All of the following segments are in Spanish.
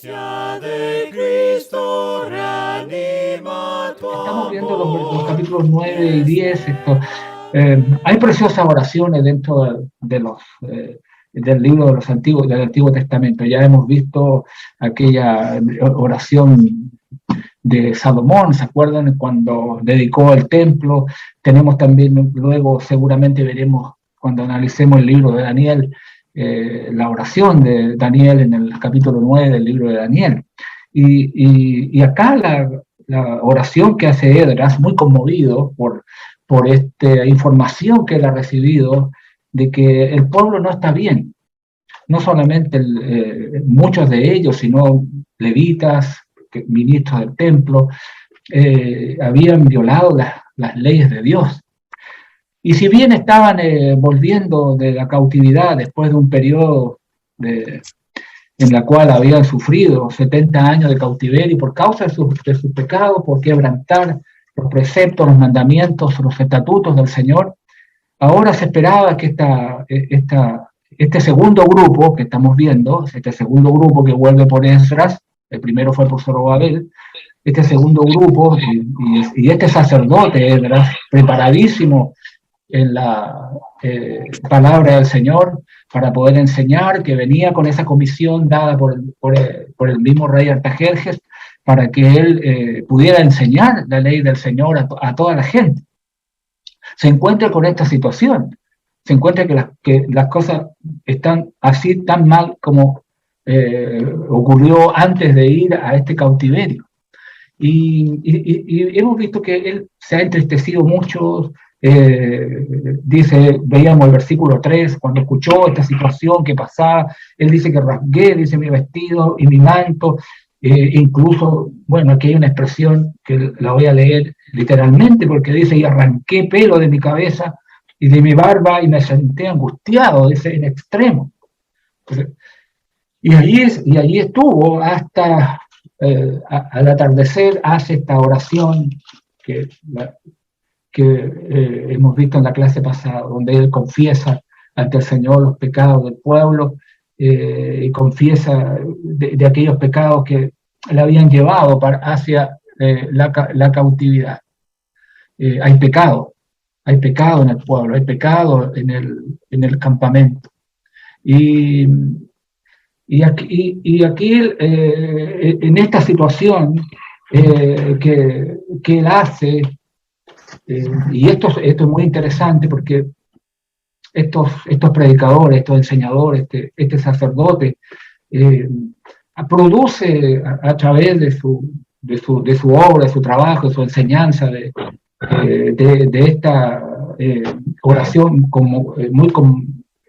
de Cristo reanima tu Estamos viendo los capítulos 9 y 10. Hay preciosas oraciones dentro del libro de del Antiguo Testamento. Ya hemos visto aquella oración de Salomón, ¿se acuerdan? Cuando dedicó el templo. Tenemos también, luego seguramente veremos, cuando analicemos el libro de Daniel, la oración de Daniel en el capítulo 9 del libro de Daniel. Y acá la oración que hace Esdras, muy conmovido por esta información que él ha recibido de que el pueblo no está bien. No solamente muchos de ellos, sino levitas, ministros del templo, habían violado las leyes de Dios. Y si bien estaban volviendo de la cautividad después de un periodo en la cual habían sufrido 70 años de cautiverio por causa de sus pecados, por quebrantar los preceptos, los mandamientos, los estatutos del Señor, ahora se esperaba que este segundo grupo que estamos viendo, este segundo grupo que vuelve por Esdras, el primero fue por Zorobabel, este segundo grupo y este sacerdote Esdras, preparadísimo en la palabra del Señor para poder enseñar, que venía con esa comisión dada por el mismo rey Artajerjes para que él pudiera enseñar la ley del Señor a toda la gente. Se encuentra con esta situación, se encuentra que las cosas están así tan mal como ocurrió antes de ir a este cautiverio. Y hemos visto que él se ha entristecido mucho. Veíamos el versículo 3, cuando escuchó esta situación que pasaba, él dice que rasgué, dice, mi vestido y mi manto. Incluso, bueno, aquí hay una expresión que la voy a leer literalmente, porque dice, y arranqué pelo de mi cabeza y de mi barba y me senté angustiado, dice, en extremo. Y allí estuvo hasta al atardecer, hace esta oración que hemos visto en la clase pasada, donde él confiesa ante el Señor los pecados del pueblo y confiesa de aquellos pecados que le habían llevado hacia la cautividad. Hay pecado en el pueblo, hay pecado en el campamento. Y aquí en esta situación que él hace, y esto es muy interesante porque estos predicadores, estos enseñadores, este sacerdote, produce a través de su obra, de su trabajo, de su enseñanza, de esta oración muy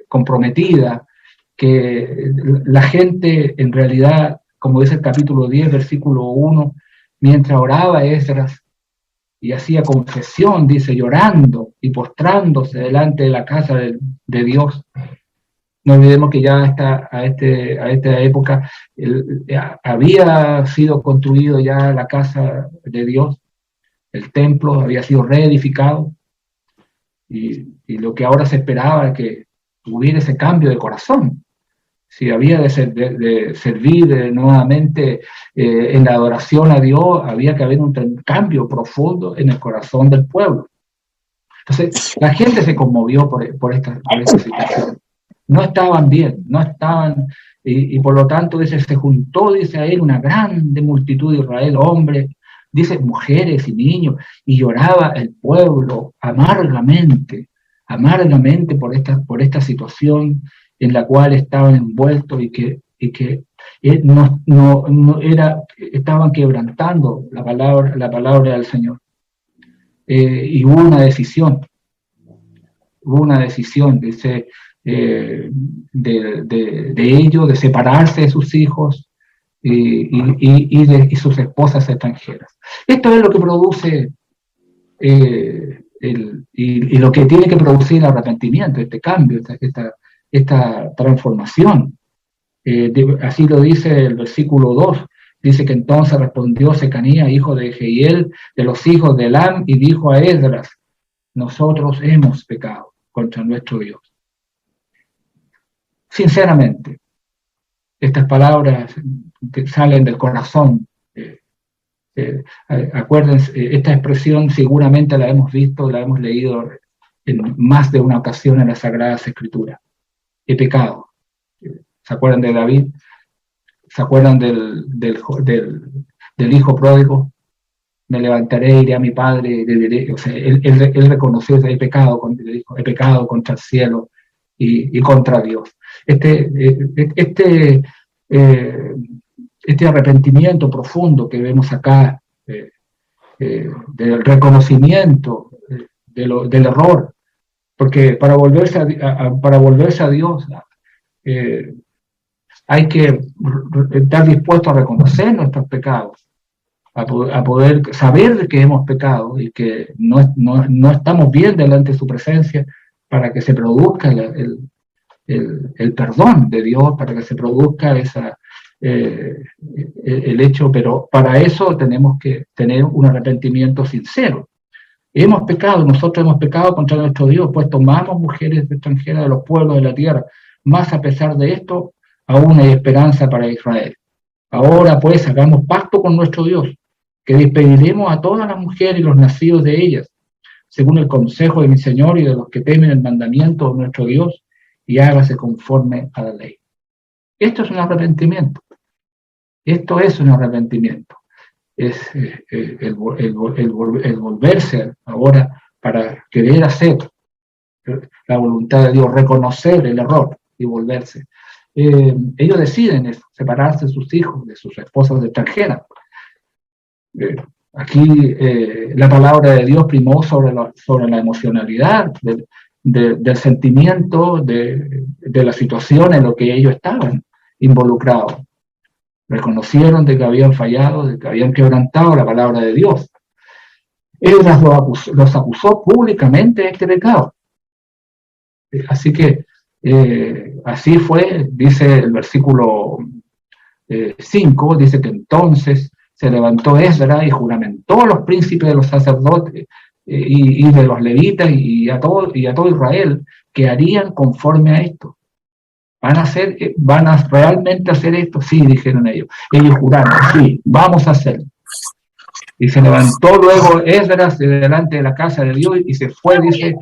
comprometida, que la gente en realidad, como dice el capítulo 10, versículo 1, mientras oraba Esdras y hacía confesión, dice, llorando y postrándose delante de la casa de Dios. No olvidemos que ya a esta época había sido construido ya la casa de Dios, el templo había sido reedificado, y lo que ahora se esperaba es que hubiera ese cambio de corazón. Si había de servir nuevamente en la adoración a Dios, había que haber un cambio profundo en el corazón del pueblo. Entonces, la gente se conmovió por esta situación. No estaban bien, no estaban, y por lo tanto dice, se juntó, dice a él, una grande multitud de Israel, hombres, dice mujeres y niños, y lloraba el pueblo amargamente por esta situación en la cual estaban envueltos y que estaban quebrantando la palabra del Señor. Y hubo una decisión, dice, de ellos, de separarse de sus hijos y sus esposas extranjeras. Esto es lo que produce y lo que tiene que producir el arrepentimiento, este cambio, esta transformación. Así lo dice el versículo 2, dice que entonces respondió Secanía, hijo de Jehiel, de los hijos de Elam, y dijo a Esdras, nosotros hemos pecado contra nuestro Dios. Sinceramente, Estas palabras que salen del corazón. Acuérdense, esta expresión seguramente la hemos visto, la hemos leído en más de una ocasión en las Sagradas Escrituras. He pecado. ¿Se acuerdan de David? ¿Se acuerdan del hijo pródigo? Me levantaré, iré a mi padre, y le diré. O sea, él reconoció que he pecado contra el cielo y contra Dios. Este arrepentimiento profundo que vemos acá, del reconocimiento del error, porque para volverse a Dios hay que estar dispuesto a reconocer nuestros pecados, a poder saber que hemos pecado y que no estamos bien delante de su presencia, para que se produzca el perdón de Dios, para que se produzca el hecho, pero para eso tenemos que tener un arrepentimiento sincero. Nosotros hemos pecado contra nuestro Dios, pues tomamos mujeres extranjeras de los pueblos de la tierra, mas a pesar de esto, aún hay esperanza para Israel. Ahora pues hagamos pacto con nuestro Dios, que despediremos a todas las mujeres y los nacidos de ellas, según el consejo de mi Señor y de los que temen el mandamiento de nuestro Dios, y hágase conforme a la ley. Esto es un arrepentimiento. Esto es un arrepentimiento. Es el volverse ahora para querer hacer la voluntad de Dios, reconocer el error y volverse. Ellos deciden separarse de sus hijos, de sus esposas extranjeras. Aquí la palabra de Dios primó sobre la emocionalidad del sentimiento, de la situación en la que ellos estaban involucrados. Reconocieron de que habían fallado, de que habían quebrantado la palabra de Dios. Esdras los acusó públicamente de este pecado. Así que así fue, dice el versículo 5, dice que entonces se levantó Esdras y juramentó a los príncipes de los sacerdotes y de los levitas y a todo Israel que harían conforme a esto. ¿Van a realmente hacer esto? Sí, dijeron ellos. Ellos juraron, sí, vamos a hacerlo. Y se levantó luego Esdras de delante de la casa de Dios y se fue, dice,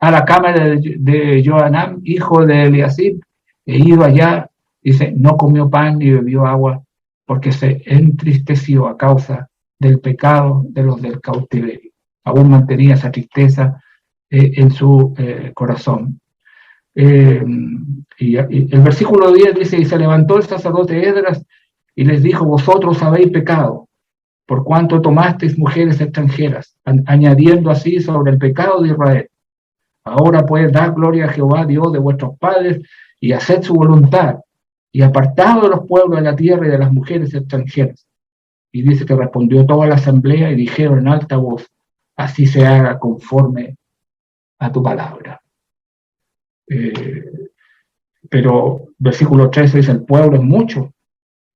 a la cámara de Johanán, hijo de Eliasib, e ido allá, dice, no comió pan ni bebió agua, porque se entristeció a causa del pecado de los del cautiverio. Aún mantenía esa tristeza en su corazón. Y el versículo 10 dice, y se levantó el sacerdote Esdras y les dijo, vosotros habéis pecado, por cuanto tomasteis mujeres extranjeras, añadiendo así sobre el pecado de Israel. Ahora pues, dad gloria a Jehová, Dios de vuestros padres, y haced su voluntad, y apartado de los pueblos de la tierra y de las mujeres extranjeras. Y dice que respondió toda la asamblea y dijeron en alta voz, así se haga conforme a tu palabra. Pero versículo 13 dice, el pueblo es mucho.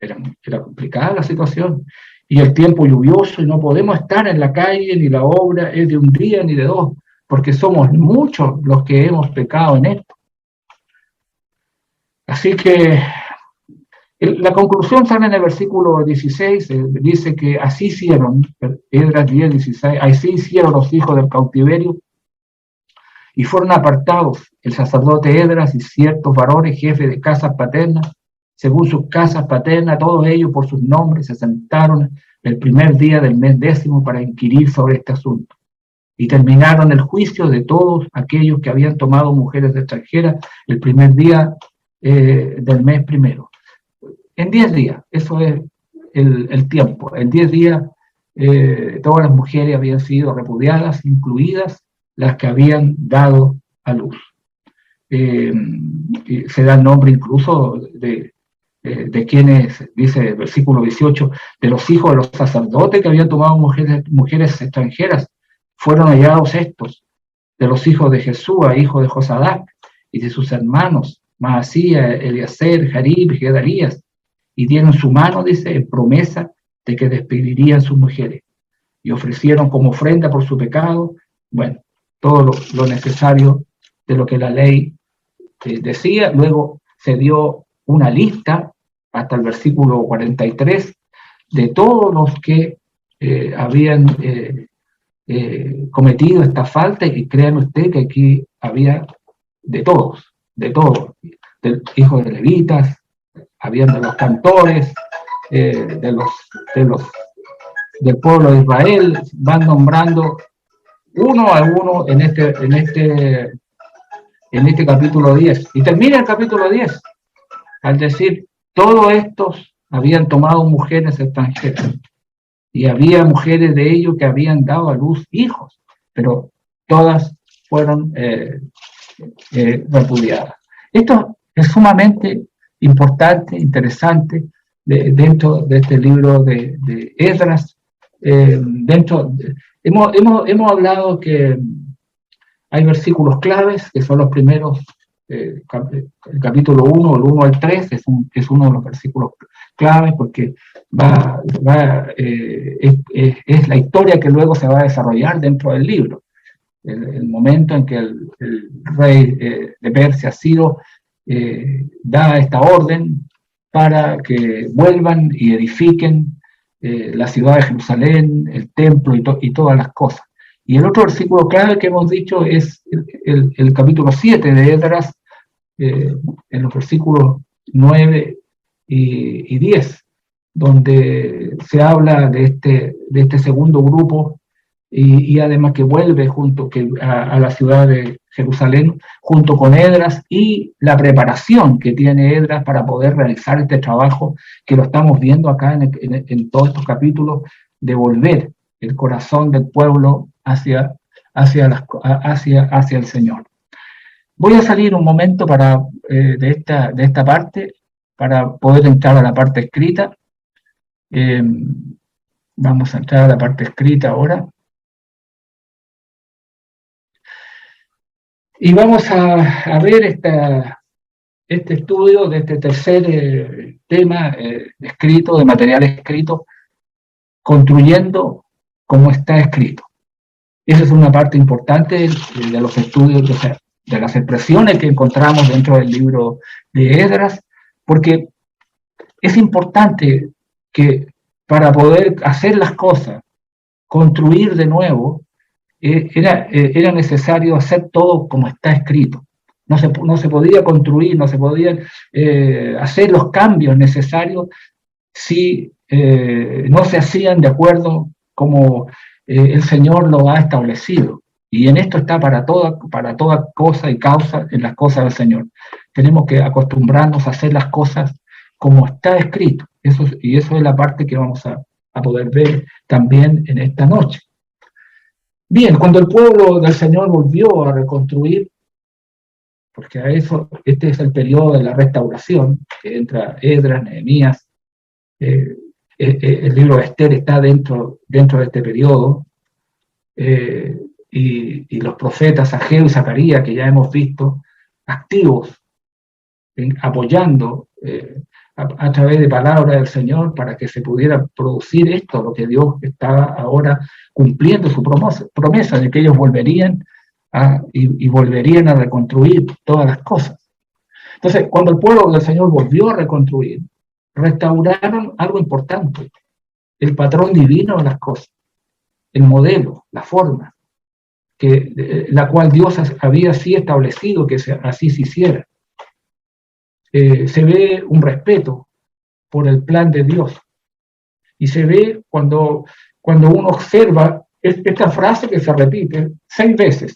Era complicada la situación. Y el tiempo lluvioso, y no podemos estar en la calle, ni la obra es de un día ni de dos, porque somos muchos los que hemos pecado en esto. Así que la conclusión sale en el versículo 16, dice que así hicieron, Esdras 10, 16, así hicieron los hijos del cautiverio, y fueron apartados el sacerdote Esdras y ciertos varones, jefes de casas paternas, según sus casas paternas, todos ellos por sus nombres se sentaron el primer día del mes 10 para inquirir sobre este asunto. Y terminaron el juicio de todos aquellos que habían tomado mujeres extranjeras el primer día del mes primero. En 10 días, eso es el tiempo. En 10 días todas las mujeres habían sido repudiadas, incluidas las que habían dado a luz. Se da el nombre incluso de quienes, dice el versículo 18, de los hijos de los sacerdotes que habían tomado mujeres extranjeras, fueron hallados estos, de los hijos de Jesúa, hijo de Josadac, y de sus hermanos, Maasía, Eliezer, Jarib, Gedarías, y dieron su mano, dice, en promesa de que despedirían sus mujeres, y ofrecieron como ofrenda por su pecado, bueno, todo lo necesario de lo que la ley decía. Luego se dio una lista hasta el versículo 43, de todos los que habían cometido esta falta, y créanme usted que aquí había de todos, del hijos de levitas, habían de los cantores, del pueblo de Israel, van nombrando uno a uno en este capítulo 10. Y termina el capítulo 10 al decir, todos estos habían tomado mujeres extranjeras, y había mujeres de ellos que habían dado a luz hijos, pero todas fueron repudiadas. Esto es sumamente importante, interesante, dentro de este libro de Esdras. Hemos hablado que hay versículos claves, que son los primeros, el capítulo 1, el 1 al 3, es uno de los versículos claves, porque es la historia que luego se va a desarrollar dentro del libro. El momento en que el rey de Persia, Ciro, da esta orden para que vuelvan y edifiquen la ciudad de Jerusalén, el templo y todas las cosas. Y el otro versículo clave que hemos dicho es el capítulo 7 de Esdras, en los versículos 9 y 10, donde se habla de este segundo grupo, y además que vuelve a la ciudad de Jerusalén junto con Esdras, y la preparación que tiene Esdras para poder realizar este trabajo que lo estamos viendo acá en todos estos capítulos, de volver el corazón del pueblo hacia el Señor. Voy a salir un momento de esta parte para poder entrar a la parte escrita. Vamos a entrar a la parte escrita ahora. Y vamos a ver este estudio de este tercer tema escrito, de material escrito, construyendo como está escrito. Esa es una parte importante de los estudios, de las expresiones que encontramos dentro del libro de Esdras, porque es importante que para poder hacer las cosas, construir de nuevo, era necesario hacer todo como está escrito. No se podía construir, no se podían hacer los cambios necesarios si no se hacían de acuerdo como el Señor lo ha establecido. Y en esto está para toda cosa y causa en las cosas del Señor. Tenemos que acostumbrarnos a hacer las cosas como está escrito. Eso es la parte que vamos a poder ver también en esta noche. Bien, cuando el pueblo del Señor volvió a reconstruir, porque este es el periodo de la restauración, que entra Esdras, Nehemías, el libro de Esther está dentro de este periodo, y los profetas Ageo y Zacarías, que ya hemos visto, activos, apoyando a través de palabra del Señor para que se pudiera producir esto, lo que Dios estaba ahora cumpliendo su promesa de que ellos volverían y volverían a reconstruir todas las cosas. Entonces, cuando el pueblo del Señor volvió a reconstruir, restauraron algo importante, el patrón divino de las cosas, el modelo, la forma, la cual Dios había así establecido que así se hiciera. Se ve un respeto por el plan de Dios, y se ve cuando uno observa esta frase que se repite 6 veces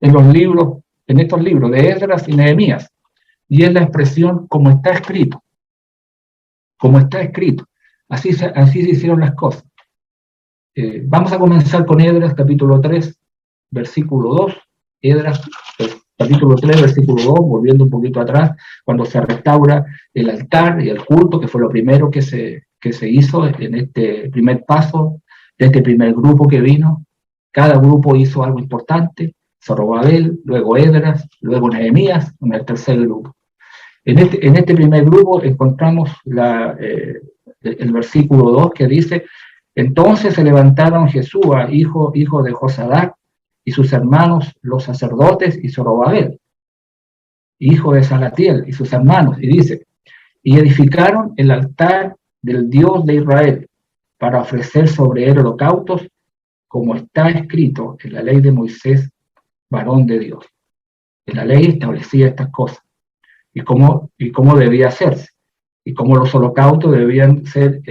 en estos libros de Esdras y Nehemías, y es la expresión como está escrito. Como está escrito. Así se hicieron las cosas. Vamos a comenzar con Esdras capítulo 3, versículo 2. Esdras capítulo 3, versículo 2, volviendo un poquito atrás, cuando se restaura el altar y el culto, que fue lo primero que se hizo en este primer paso, de este primer grupo que vino. Cada grupo hizo algo importante, Zorobabel, luego Esdras, luego Nehemías, en el tercer grupo. En este primer grupo encontramos el versículo 2 que dice: entonces se levantaron Jesúa, hijo de Josadac, y sus hermanos, los sacerdotes, y Zorobabel, hijo de Salatiel, y sus hermanos, y dice: y edificaron el altar del Dios de Israel para ofrecer sobre él holocaustos, como está escrito en la ley de Moisés, varón de Dios. En la ley establecía estas cosas y cómo debía hacerse y cómo los holocaustos debían ser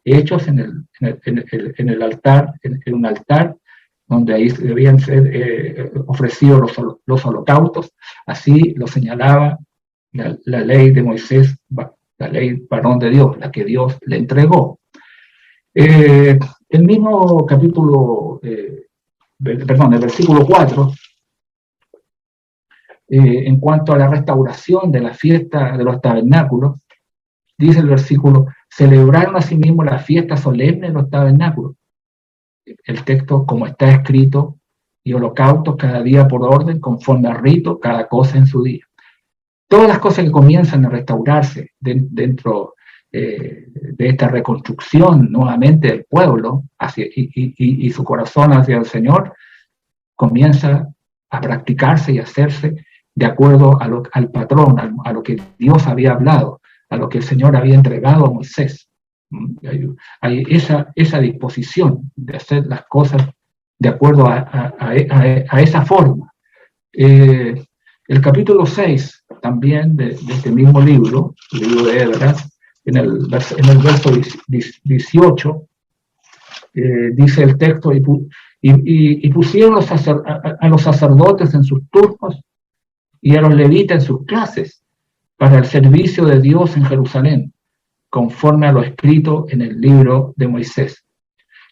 hechos en el altar, en un altar donde ahí debían ser ofrecidos los holocaustos. Así lo señalaba la ley de Moisés, la ley varón de Dios, la que Dios le entregó. El mismo capítulo, el versículo 4, en cuanto a la restauración de la fiesta de los tabernáculos, dice el versículo: celebraron asimismo la fiesta solemne de los tabernáculos. El texto, como está escrito, y holocaustos cada día por orden, conforme al rito, cada cosa en su día. Todas las cosas que comienzan a restaurarse dentro de esta reconstrucción nuevamente del pueblo y su corazón hacia el Señor, comienza a practicarse y a hacerse de acuerdo al patrón, a lo que Dios había hablado, a lo que el Señor había entregado a Moisés. Hay esa disposición de hacer las cosas de acuerdo a esa forma. El capítulo 6 también de este mismo libro, el libro de Esdras, en el verso 18, dice el texto: y pusieron a los sacerdotes en sus turnos y a los levitas en sus clases para el servicio de Dios en Jerusalén, conforme a lo escrito en el libro de Moisés.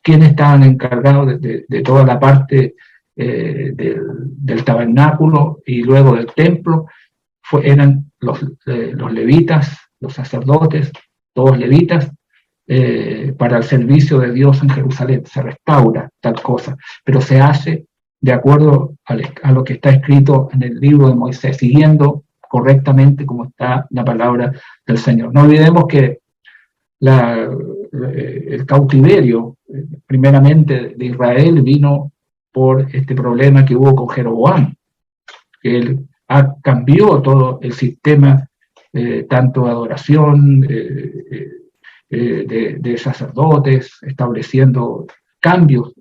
¿Quiénes estaban encargados de toda la parte del tabernáculo y luego del templo? Eran los levitas, los sacerdotes, todos levitas, para el servicio de Dios en Jerusalén. Se restaura tal cosa, pero se hace de acuerdo a lo que está escrito en el libro de Moisés, siguiendo correctamente como está la palabra del Señor. No olvidemos que el cautiverio, primeramente de Israel, vino por este problema que hubo con Jeroboam, que él cambió todo el sistema, tanto de adoración, de sacerdotes, estableciendo cambios,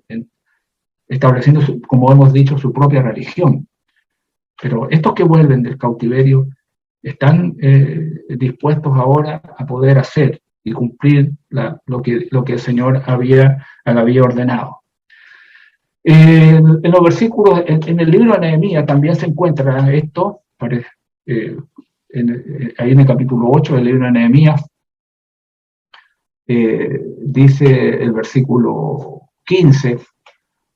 estableciendo, como hemos dicho, su propia religión. Pero estos que vuelven del cautiverio están dispuestos ahora a poder hacer y cumplir lo que el Señor había ordenado. En los versículos, en el libro de Nehemías también se encuentra esto, ahí en el capítulo 8 del libro de Nehemías, dice el versículo 15: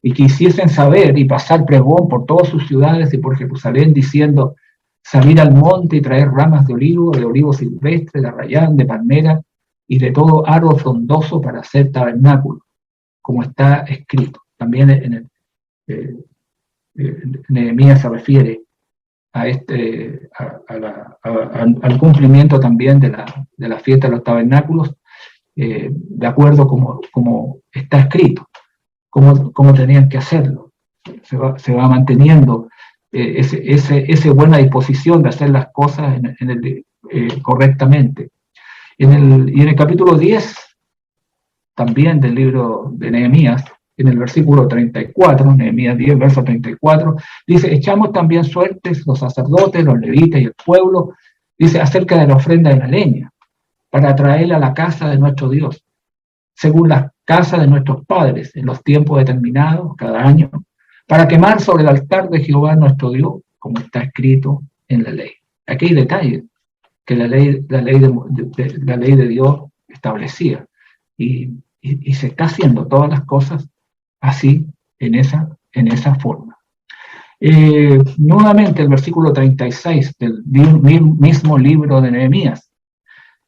y quisiesen saber y pasar pregón por todas sus ciudades y por Jerusalén, diciendo: salir al monte y traer ramas de olivo silvestre, de arrayán, de palmera y de todo árbol frondoso para hacer tabernáculo, como está escrito. También en Nehemías se refiere al cumplimiento también de la fiesta de los tabernáculos, de acuerdo como está escrito, cómo tenían que hacerlo. Se va manteniendo esa buena disposición de hacer las cosas correctamente. Y en el capítulo 10, también del libro de Nehemías, en el versículo 34, Nehemías 10, verso 34, dice: echamos también suertes los sacerdotes, los levitas y el pueblo, dice, acerca de la ofrenda de la leña, para traerla a la casa de nuestro Dios, según la casa de nuestros padres, en los tiempos determinados, cada año, para quemar sobre el altar de Jehová nuestro Dios, como está escrito en la ley. Aquí hay detalles que la ley de Dios establecía, y se está haciendo todas las cosas así, en esa forma. Nuevamente el versículo 36 del mismo libro de Nehemías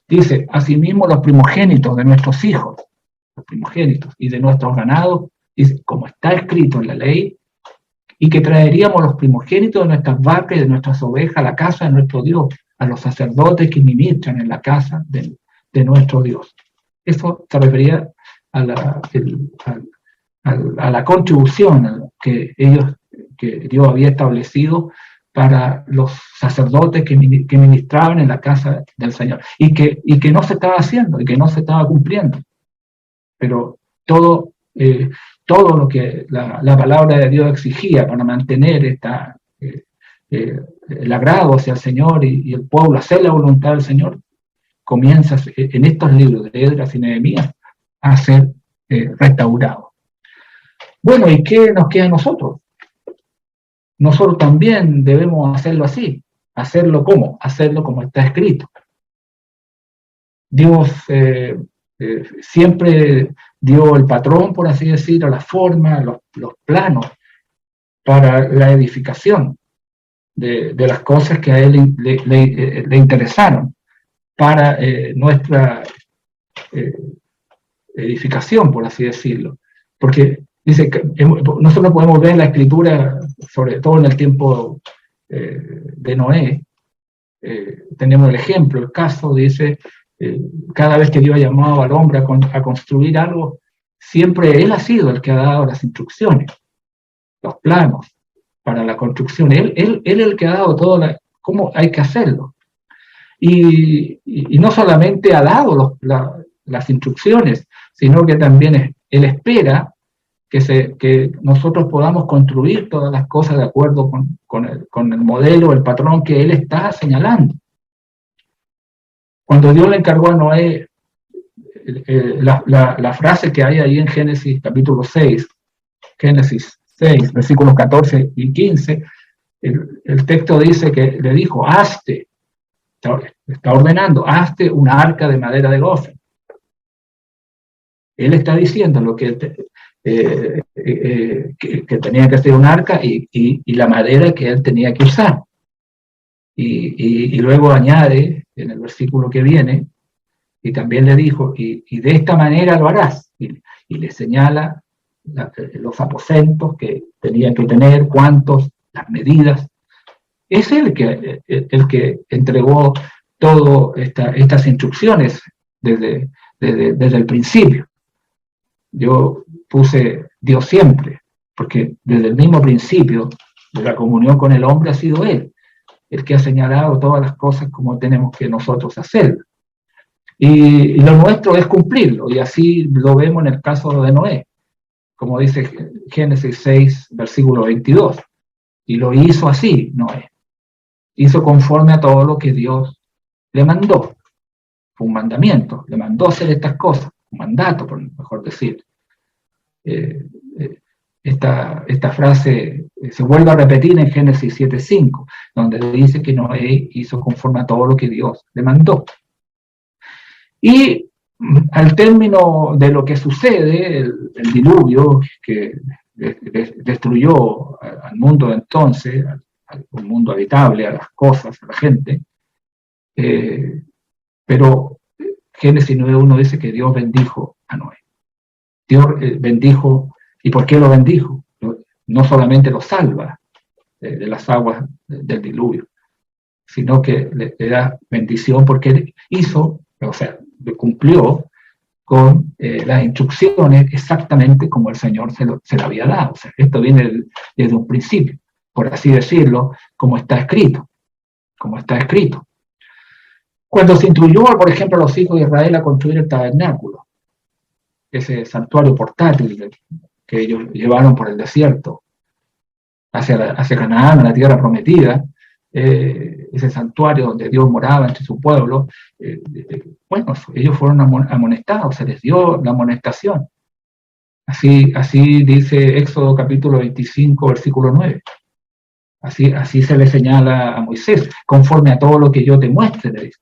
dice: asimismo los primogénitos de nuestros hijos, los primogénitos y de nuestros ganados, dice, como está escrito en la ley, y que traeríamos los primogénitos de nuestras vacas y de nuestras ovejas a la casa de nuestro Dios, a los sacerdotes que ministran en la casa de nuestro Dios. Eso se refería a la contribución que Dios había establecido para los sacerdotes que ministraban en la casa del Señor, y que no se estaba haciendo, y que no se estaba cumpliendo. Pero todo lo que la palabra de Dios exigía para mantener el agrado hacia el Señor y el pueblo, hacer la voluntad del Señor, comienza en estos libros de Esdras y Nehemías a ser restaurado. Bueno, ¿y qué nos queda a nosotros? Nosotros también debemos hacerlo así. ¿Hacerlo cómo? Hacerlo como está escrito. Dios siempre dio el patrón, por así decirlo, la forma, los planos para la edificación de las cosas que a él le interesaron para nuestra edificación, por así decirlo. Porque dice que nosotros podemos ver la escritura, sobre todo en el tiempo de Noé, tenemos el ejemplo, el caso, dice, cada vez que Dios ha llamado al hombre a construir algo, siempre él ha sido el que ha dado las instrucciones, los planos para la construcción. Él es el que ha dado todo cómo hay que hacerlo. Y no solamente ha dado las instrucciones, sino que también él espera que nosotros podamos construir todas las cosas de acuerdo con el modelo, el patrón que él está señalando. Cuando Dios le encargó a Noé, la frase que hay ahí en Génesis capítulo 6, Génesis 6, versículos 14 y 15, el texto dice que le dijo, hazte, está ordenando, hazte una arca de madera de gofre. Él está diciendo lo que tenía que ser un arca y la madera que él tenía que usar. Y luego añade en el versículo que viene, y también le dijo, y de esta manera lo harás. Y le señala los aposentos que tenían que tener, cuántos, las medidas. Es él el que entregó todas estas instrucciones desde el principio. Yo puse Dios siempre, porque desde el mismo principio de la comunión con el hombre ha sido él el que ha señalado todas las cosas como tenemos que nosotros hacer. Y lo nuestro es cumplirlo, y así lo vemos en el caso de Noé, como dice Génesis 6, versículo 22. Y lo hizo así, Noé. Hizo conforme a todo lo que Dios le mandó. Fue un mandamiento, le mandó hacer estas cosas, un mandato, por mejor decir. Esta frase se vuelve a repetir en Génesis 7:5, donde dice que Noé hizo conforme a todo lo que Dios le mandó. Y al término de lo que sucede, el diluvio que destruyó al mundo de entonces, al mundo habitable, a las cosas, a la gente, pero Génesis 9:1 dice que Dios bendijo a Noé. Dios bendijo, ¿y por qué lo bendijo? No solamente lo salva de las aguas del diluvio, sino que le da bendición porque él hizo, o sea, cumplió con las instrucciones exactamente como el Señor se lo había dado. O sea, esto viene desde un principio, por así decirlo, como está escrito. Como está escrito. Cuando se instruyó, por ejemplo, a los hijos de Israel a construir el tabernáculo, ese santuario portátil que ellos llevaron por el desierto hacia Canaán, a la tierra prometida, ese santuario donde Dios moraba entre su pueblo, bueno, ellos fueron amonestados, se les dio la amonestación. Así dice Éxodo capítulo 25, versículo 9. Así se le señala a Moisés, conforme a todo lo que yo te muestre, le dice.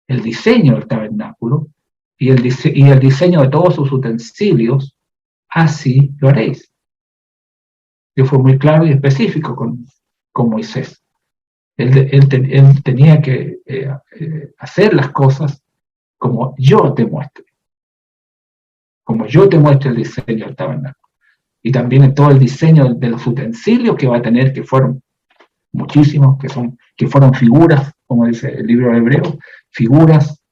El diseño del tabernáculo y el diseño de todos sus utensilios, así lo haréis. Dios fue muy claro y específico con Moisés. Él tenía que hacer las cosas como yo te muestre. Como yo te muestre el diseño del tabernáculo. Y también en todo el diseño de los utensilios que va a tener, que fueron muchísimos, que fueron figuras, como dice el libro de Hebreos, figuras.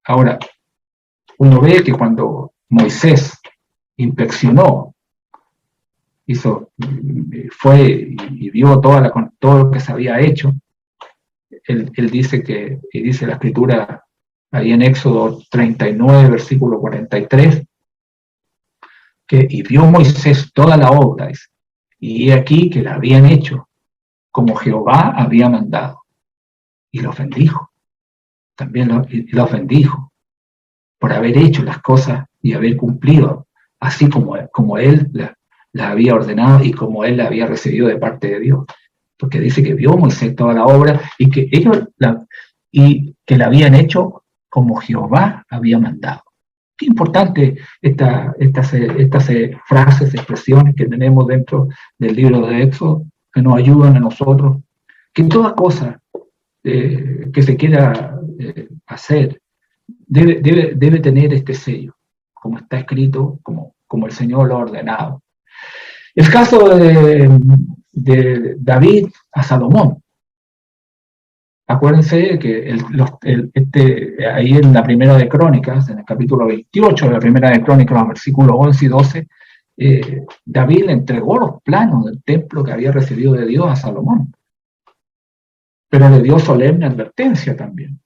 Ahora, uno ve que cuando Moisés inspeccionó fue y vio todo lo que se había hecho. Él dice y dice la escritura ahí en Éxodo 39, versículo 43, y vio Moisés toda la obra, y he aquí que la habían hecho como Jehová había mandado, y los bendijo, también los bendijo, por haber hecho las cosas y haber cumplido, así como él las había ordenado y como él la había recibido de parte de Dios. Porque dice que vio Moisés toda la obra y que la habían hecho como Jehová había mandado. Qué importante estas frases, expresiones que tenemos dentro del libro de Éxodo, que nos ayudan a nosotros, que toda cosa que se quiera hacer debe tener este sello, como está escrito, como el Señor lo ha ordenado. El caso de David a Salomón. Acuérdense que ahí en la primera de Crónicas, en el capítulo 28 de la primera de Crónicas, los versículos 11 y 12, David le entregó los planos del templo que había recibido de Dios a Salomón. Pero le dio solemne advertencia también.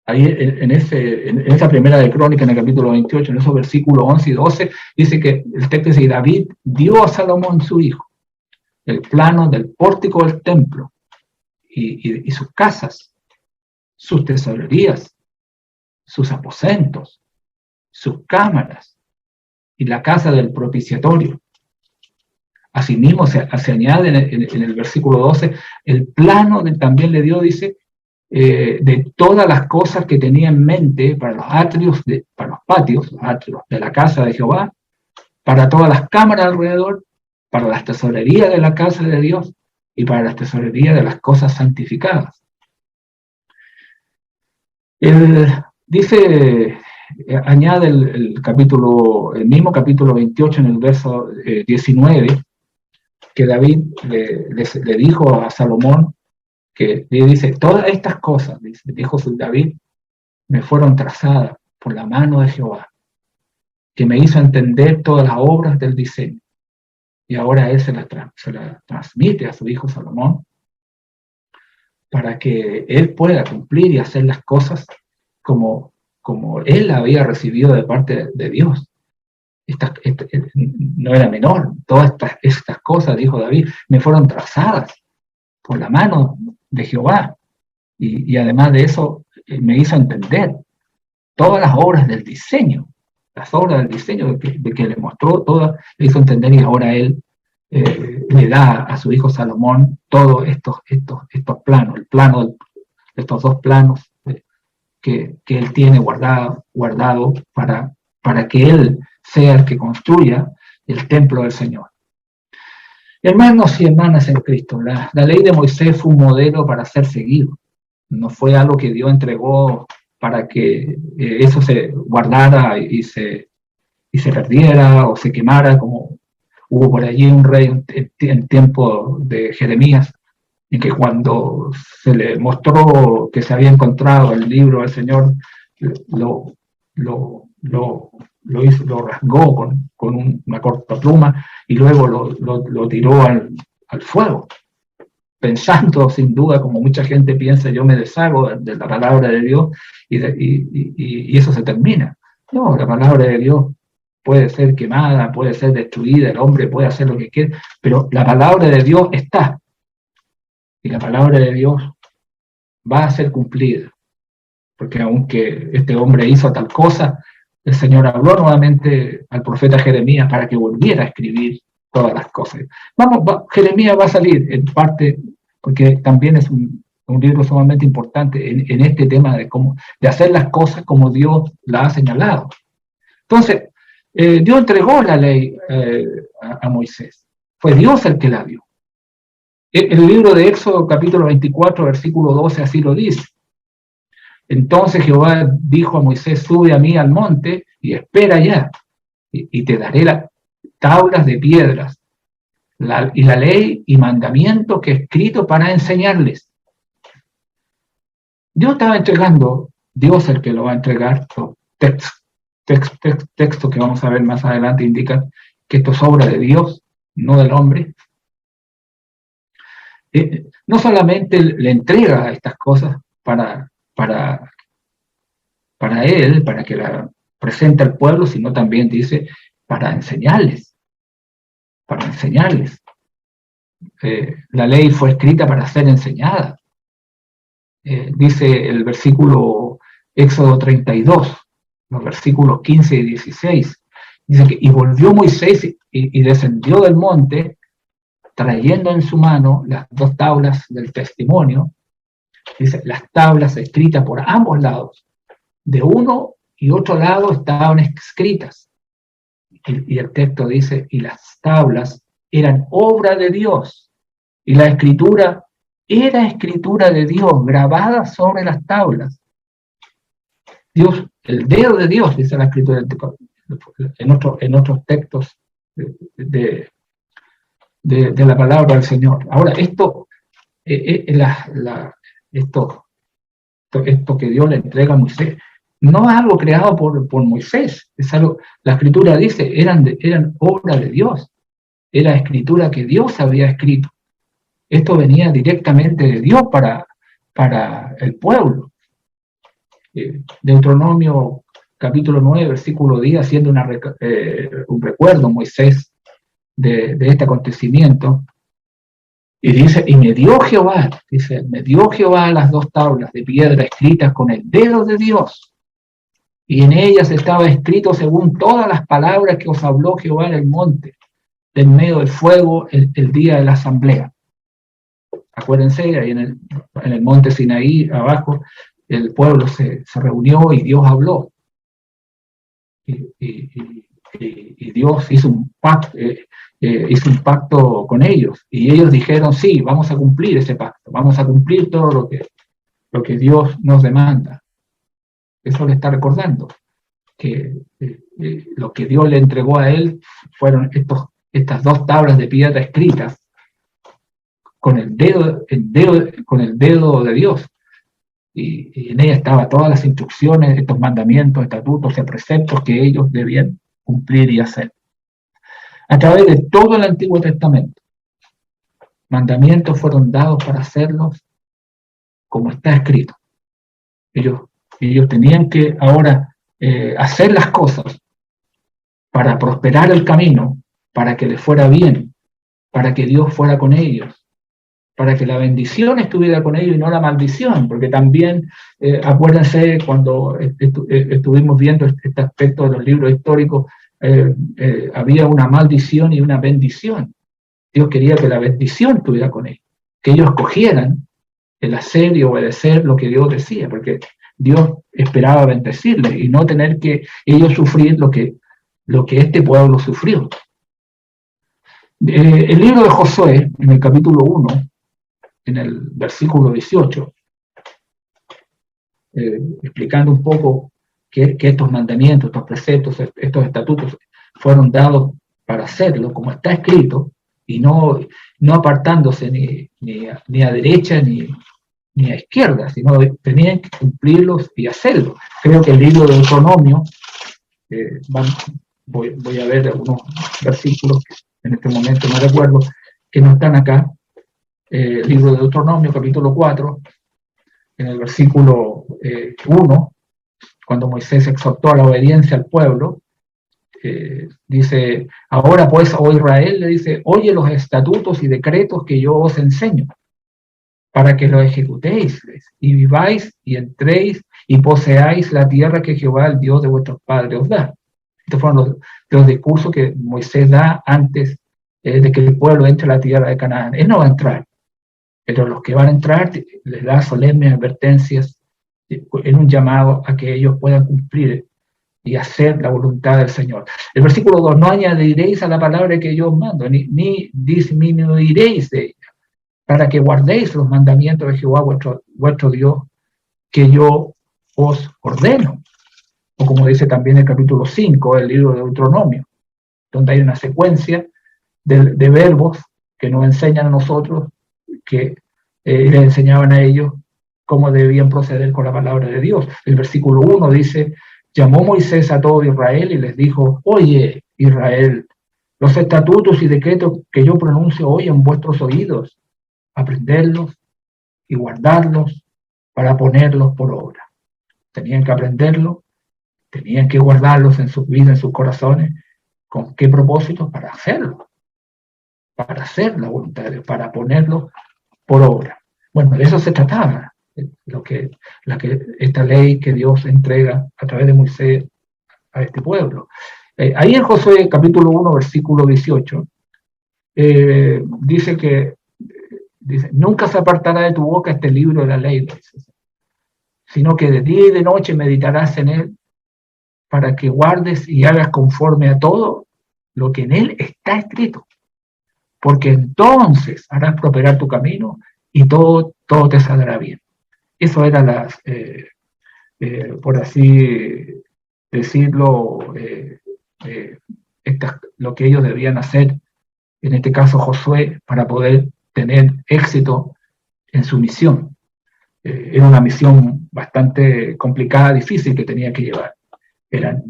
Ahí en esa primera de Crónicas, en el capítulo 28, en esos versículos 11 y 12, dice que el texto dice: David dio a Salomón su hijo el plano del pórtico del templo y sus casas, sus tesorerías, sus aposentos, sus cámaras y la casa del propiciatorio. Asimismo se añade en el versículo 12 el plano también le dio, dice, de todas las cosas que tenía en mente para los atrios, para los patios, los atrios de la casa de Jehová, para todas las cámaras alrededor, para las tesorerías de la casa de Dios y para las tesorerías de las cosas santificadas. Él dice, añade el mismo capítulo 28 en el verso 19, que David le dijo a Salomón, que le dice: todas estas cosas, dijo David, me fueron trazadas por la mano de Jehová, que me hizo entender todas las obras del diseño. Y ahora él se la transmite a su hijo Salomón, para que él pueda cumplir y hacer las cosas como él había recibido de parte de Dios. No era menor. Todas estas cosas, dijo David, me fueron trazadas por la mano de Jehová. Y además de eso, me hizo entender todas las obras del diseño, de que le mostró todas, le hizo entender, y ahora él le da a su hijo Salomón todos estos planos, el plano de estos dos planos que él tiene guardado para que él sea el que construya el templo del Señor. Hermanos y hermanas en Cristo, la ley de Moisés fue un modelo para ser seguido. No fue algo que Dios entregó para que eso se guardara y se perdiera o se quemara, como hubo por allí un rey en tiempo de Jeremías, en que cuando se le mostró que se había encontrado el libro del Señor, lo rasgó con una corta pluma y luego lo tiró al fuego, pensando, sin duda, como mucha gente piensa: yo me deshago de la palabra de Dios y eso se termina. No, la palabra de Dios puede ser quemada, puede ser destruida, el hombre puede hacer lo que quiera, pero la palabra de Dios está, y la palabra de Dios va a ser cumplida, porque aunque este hombre hizo tal cosa, el Señor habló nuevamente al profeta Jeremías para que volviera a escribir todas las cosas. Jeremías va a salir en parte, porque también es un libro sumamente importante en este tema de hacer las cosas como Dios la ha señalado. Entonces, Dios entregó la ley a Moisés. Fue Dios el que la dio. El libro de Éxodo, capítulo 24, versículo 12, así lo dice. Entonces Jehová dijo a Moisés: sube a mí al monte y espera allá, y te daré las tablas de piedras, y la ley y mandamiento que he escrito para enseñarles. Dios estaba entregando, Dios el que lo va a entregar. Texto que vamos a ver más adelante indica que esto es obra de Dios, no del hombre. No solamente le entrega estas cosas para él, para que la presente al pueblo, sino también dice para enseñarles, para enseñarles. La ley fue escrita para ser enseñada. Dice el versículo Éxodo 32, los versículos 15 y 16, dice que y volvió Moisés y descendió del monte, trayendo en su mano las 2 tablas del testimonio, dice, las tablas escritas por ambos lados, de uno y otro lado estaban escritas, y el texto dice, y las tablas eran obra de Dios, y la escritura era escritura de Dios, grabada sobre las tablas. Dios, el dedo de Dios, dice la escritura en otros textos de la palabra del Señor. Ahora, esto que Dios le entrega a Moisés, no es algo creado por Moisés, es algo, la escritura dice, eran obra de Dios, era escritura que Dios había escrito. Esto venía directamente de Dios para el pueblo. Deuteronomio capítulo 9, versículo 10, haciendo un recuerdo Moisés de este acontecimiento, y dice, y me dio Jehová las 2 tablas de piedra escritas con el dedo de Dios, y en ellas estaba escrito según todas las palabras que os habló Jehová en el monte, en medio del fuego, el día de la asamblea. Acuérdense, ahí en el monte Sinaí, abajo, el pueblo se reunió y Dios habló. Y Dios hizo un pacto con ellos. Y ellos dijeron, sí, vamos a cumplir ese pacto, vamos a cumplir todo lo que Dios nos demanda. Eso le está recordando, que lo que Dios le entregó a él fueron estas 2 tablas de piedra escritas con el dedo de Dios. Y en ella estaban todas las instrucciones, estos mandamientos, estatutos y preceptos que ellos debían cumplir y hacer. A través de todo el Antiguo Testamento, mandamientos fueron dados para hacerlos como está escrito. Ellos tenían que ahora hacer las cosas para prosperar el camino, para que les fuera bien, para que Dios fuera con ellos, para que la bendición estuviera con ellos y no la maldición, porque también, acuérdense, cuando estuvimos viendo este aspecto de los libros históricos, había una maldición y una bendición. Dios quería que la bendición estuviera con ellos, que ellos cogieran el hacer y obedecer lo que Dios decía, porque Dios esperaba bendecirles y no tener que ellos sufrir lo que este pueblo sufrió. El libro de Josué, en el capítulo 1, en el versículo 18, explicando un poco que estos mandamientos, estos preceptos, estos estatutos fueron dados para hacerlo como está escrito y no apartándose ni a derecha ni a izquierda, sino tenían que cumplirlos y hacerlo. Creo que el libro de Deuteronomio, voy a ver algunos versículos que en este momento no recuerdo, que no están acá. Libro de Deuteronomio, capítulo 4, en el versículo 1, cuando Moisés exhortó a la obediencia al pueblo, dice, ahora pues, oh Israel, le dice, oye los estatutos y decretos que yo os enseño, para que los ejecutéis, y viváis, y entréis, y poseáis la tierra que Jehová, el Dios de vuestros padres, os da. Estos fueron los discursos que Moisés da antes de que el pueblo entre a la tierra de Canaán. Él no va a entrar, pero los que van a entrar les da solemnes advertencias en un llamado a que ellos puedan cumplir y hacer la voluntad del Señor. El versículo 2, no añadiréis a la palabra que yo os mando, ni disminuiréis de ella, para que guardéis los mandamientos de Jehová vuestro Dios, que yo os ordeno. O como dice también el capítulo 5 del libro de Deuteronomio, donde hay una secuencia de verbos que nos enseñan a nosotros, que les enseñaban a ellos cómo debían proceder con la palabra de Dios. El versículo 1 dice, llamó Moisés a todo Israel y les dijo, oye Israel, los estatutos y decretos que yo pronuncio hoy en vuestros oídos, aprenderlos y guardarlos para ponerlos por obra. Tenían que aprenderlos, tenían que guardarlos en sus vidas, en sus corazones. ¿Con qué propósito? Para hacerlo, para hacer la voluntad de Dios, para ponerlo por obra. Bueno, de eso se trataba, esta ley que Dios entrega a través de Moisés a este pueblo. Ahí en Josué capítulo 1, versículo 18, dice, nunca se apartará de tu boca este libro de la ley, sino que de día y de noche meditarás en él para que guardes y hagas conforme a todo lo que en él está escrito, porque entonces harás prosperar tu camino y todo te saldrá bien. Eso era por así decirlo, lo que ellos debían hacer, en este caso Josué, para poder tener éxito en su misión. Era una misión bastante complicada, difícil que tenía que llevar. Eran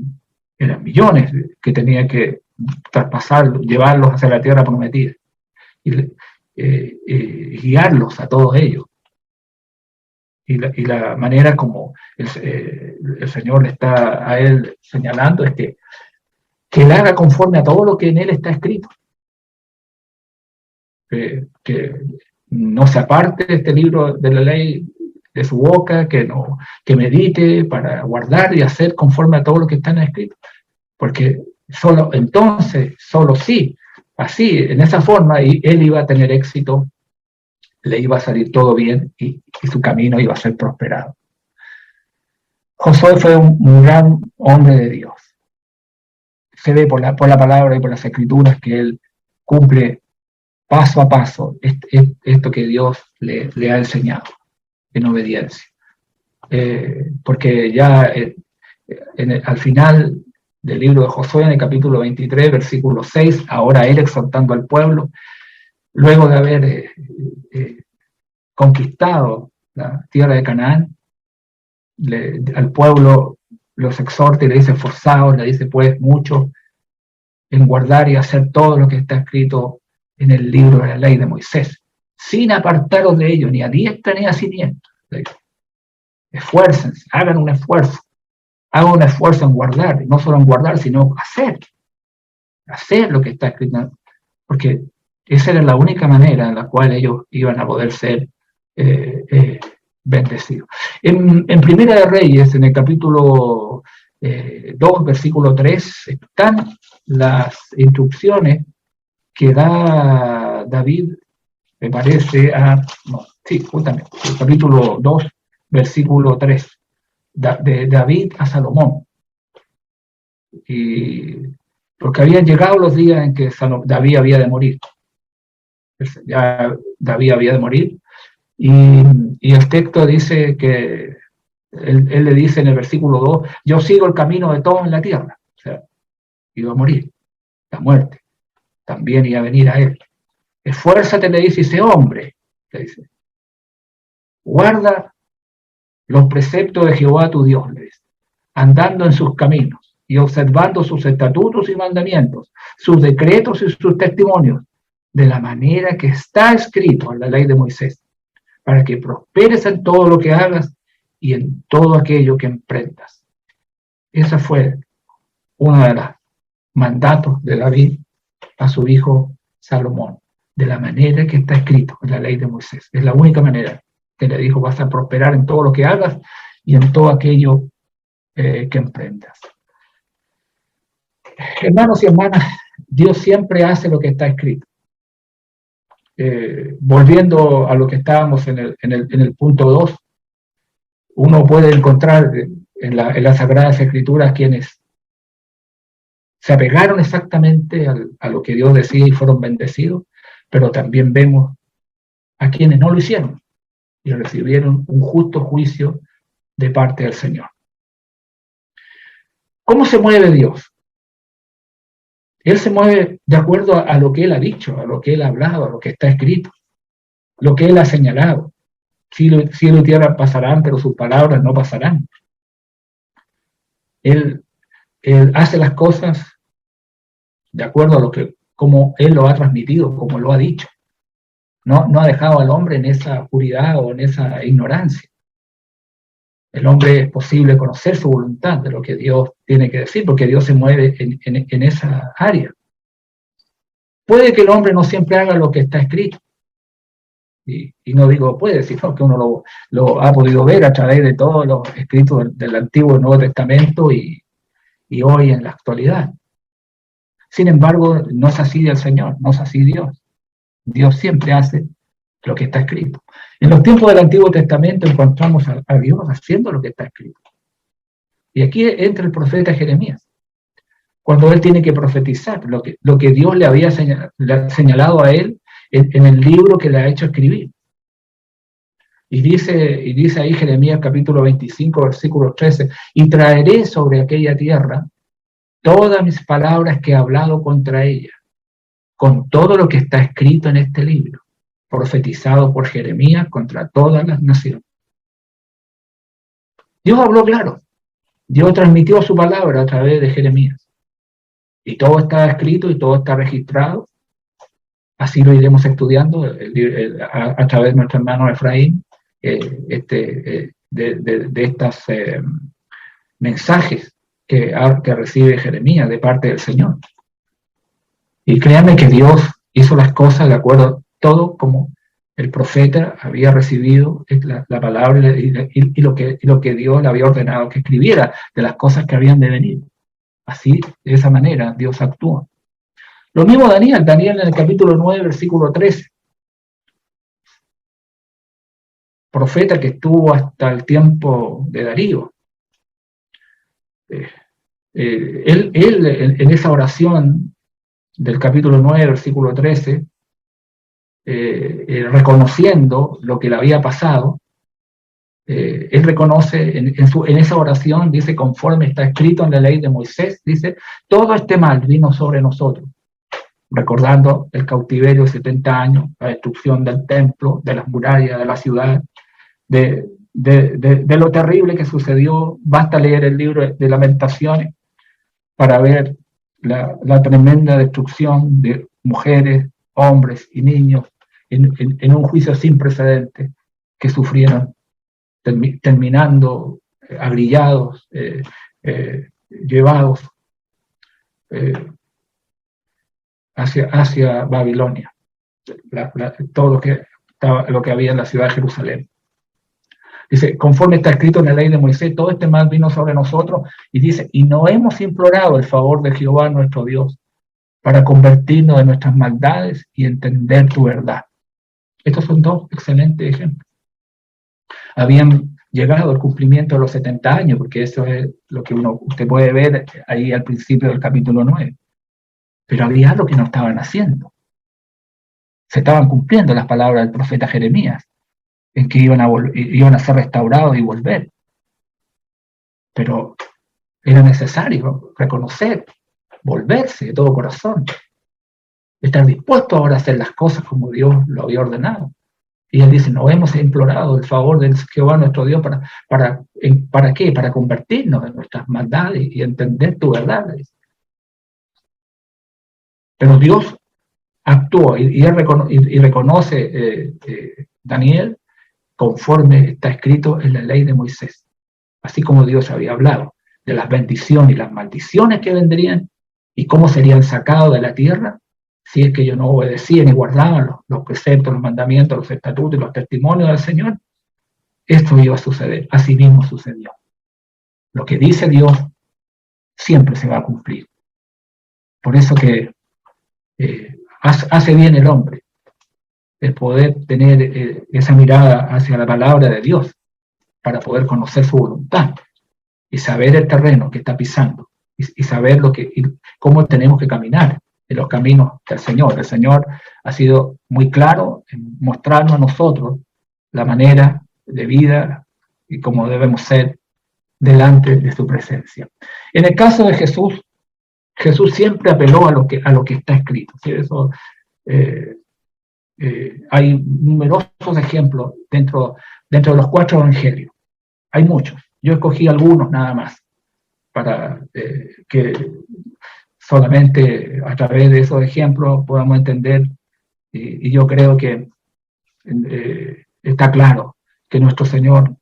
millones que tenía que traspasar, llevarlos hacia la tierra prometida y guiarlos a todos ellos. Y la manera como el Señor le está a él señalando es que él haga conforme a todo lo que en él está escrito. Que no se aparte de este libro de la ley de su boca, que medite para guardar y hacer conforme a todo lo que está en escrito. Porque solo sí, así, en esa forma, él iba a tener éxito, le iba a salir todo bien y su camino iba a ser prosperado. Josué fue un gran hombre de Dios. Se ve por la palabra y por las escrituras que él cumple paso a paso esto que Dios le ha enseñado en obediencia. Porque ya al final del libro de Josué, en el capítulo 23, versículo 6, ahora él exhortando al pueblo, luego de haber conquistado la tierra de Canaán, al pueblo los exhorta y le dice esforzados, le dice pues mucho en guardar y hacer todo lo que está escrito en el libro de la ley de Moisés, sin apartaros de ello, ni a diestra ni a siniestra. Esfuércense, hagan un esfuerzo en guardar, y no solo en guardar, sino hacer lo que está escrito, porque esa era la única manera en la cual ellos iban a poder ser bendecidos. En Primera de Reyes, en el capítulo 2, versículo 3, están las instrucciones que da David, me parece, justamente, el capítulo 2, versículo 3, de David a Salomón. Porque habían llegado los días en que David había de morir. Ya David había de morir. Y el texto dice que él le dice en el versículo 2, yo sigo el camino de todos en la tierra. O sea, iba a morir, la muerte también iba a venir a él. Esfuérzate, le dice, ese hombre, le dice, guarda los preceptos de Jehová tu Dios, le dice, andando en sus caminos y observando sus estatutos y mandamientos, sus decretos y sus testimonios, de la manera que está escrito en la ley de Moisés, para que prosperes en todo lo que hagas y en todo aquello que emprendas. Esa fue una de los mandatos de David a su hijo Salomón, de la manera que está escrito en la ley de Moisés. Es la única manera que le dijo, vas a prosperar en todo lo que hagas y en todo aquello que emprendas. Hermanos y hermanas, Dios siempre hace lo que está escrito. Volviendo a lo que estábamos en el punto 2, uno puede encontrar en las Sagradas Escrituras quienes se apegaron exactamente a lo que Dios decía y fueron bendecidos, pero también vemos a quienes no lo hicieron y recibieron un justo juicio de parte del Señor. ¿Cómo se mueve Dios? Él se mueve de acuerdo a lo que Él ha dicho, a lo que Él ha hablado, a lo que está escrito, lo que Él ha señalado. Cielo y tierra pasarán, pero sus palabras no pasarán. Él hace las cosas de acuerdo a lo que como Él lo ha transmitido, como lo ha dicho. No ha dejado al hombre en esa oscuridad o en esa ignorancia. El hombre es posible conocer su voluntad de lo que Dios tiene que decir, porque Dios se mueve en esa área. Puede que el hombre no siempre haga lo que está escrito. Y no digo puede, sino que uno lo ha podido ver a través de todos los escritos del Antiguo y Nuevo Testamento y hoy en la actualidad. Sin embargo, no es así del Señor, no es así Dios. Dios siempre hace lo que está escrito. En los tiempos del Antiguo Testamento encontramos a Dios haciendo lo que está escrito. Y aquí entra el profeta Jeremías, cuando él tiene que profetizar lo que Dios le había señalado a él en el libro que le ha hecho escribir. Y dice ahí Jeremías capítulo 25, versículo 13, y traeré sobre aquella tierra todas mis palabras que he hablado contra ella, con todo lo que está escrito en este libro, profetizado por Jeremías contra todas las naciones. Dios habló claro, Dios transmitió su palabra a través de Jeremías. Y todo está escrito y todo está registrado. Así lo iremos estudiando a través de nuestro hermano Efraín, de estos mensajes que recibe Jeremías de parte del Señor. Y créanme que Dios hizo las cosas de acuerdo todo como el profeta había recibido la palabra y lo que Dios le había ordenado que escribiera de las cosas que habían de venir. Así, de esa manera, Dios actúa. Lo mismo Daniel en el capítulo 9, versículo 13. Profeta que estuvo hasta el tiempo de Darío. Él en esa oración del capítulo 9, versículo 13, reconociendo lo que le había pasado, él reconoce en esa oración, dice, conforme está escrito en la ley de Moisés, dice, todo este mal vino sobre nosotros, recordando el cautiverio de 70 años, la destrucción del templo, de las murallas de la ciudad, de lo terrible que sucedió. Basta leer el libro de Lamentaciones para ver la tremenda destrucción de mujeres, hombres y niños en un juicio sin precedentes que sufrieron, terminando agrillados, llevados hacia Babilonia, todo lo que había en la ciudad de Jerusalén. Dice, conforme está escrito en la ley de Moisés, todo este mal vino sobre nosotros, y dice, y no hemos implorado el favor de Jehová nuestro Dios para convertirnos de nuestras maldades y entender tu verdad. Estos son dos excelentes ejemplos. Habían llegado al cumplimiento de los 70 años, porque eso es lo que usted puede ver ahí al principio del capítulo 9. Pero había algo que no estaban haciendo. Se estaban cumpliendo las palabras del profeta Jeremías, en que iban a ser restaurados y volver. Pero era necesario reconocer, volverse de todo corazón, estar dispuesto ahora a hacer las cosas como Dios lo había ordenado. Y él dice, no hemos implorado el favor del Jehová nuestro Dios ¿para qué? Para convertirnos de nuestras maldades y entender tu verdad. Pero Dios actuó y reconoce Daniel conforme está escrito en la ley de Moisés. Así como Dios había hablado de las bendiciones y las maldiciones que vendrían y cómo serían sacados de la tierra si es que ellos no obedecían y guardaban los preceptos, los mandamientos, los estatutos y los testimonios del Señor. Esto iba a suceder. Así mismo sucedió. Lo que dice Dios siempre se va a cumplir. Por eso que hace bien el hombre el poder tener esa mirada hacia la palabra de Dios para poder conocer su voluntad y saber el terreno que está pisando y saber cómo tenemos que caminar en los caminos del Señor. El Señor ha sido muy claro en mostrarnos a nosotros la manera de vida y cómo debemos ser delante de su presencia. En el caso de Jesús, Jesús siempre apeló a lo que está escrito. ¿Sí? Eso, hay numerosos ejemplos dentro de los 4 evangelios. Hay muchos. Yo escogí algunos nada más para que solamente a través de esos ejemplos podamos entender, y yo creo que está claro que nuestro Señor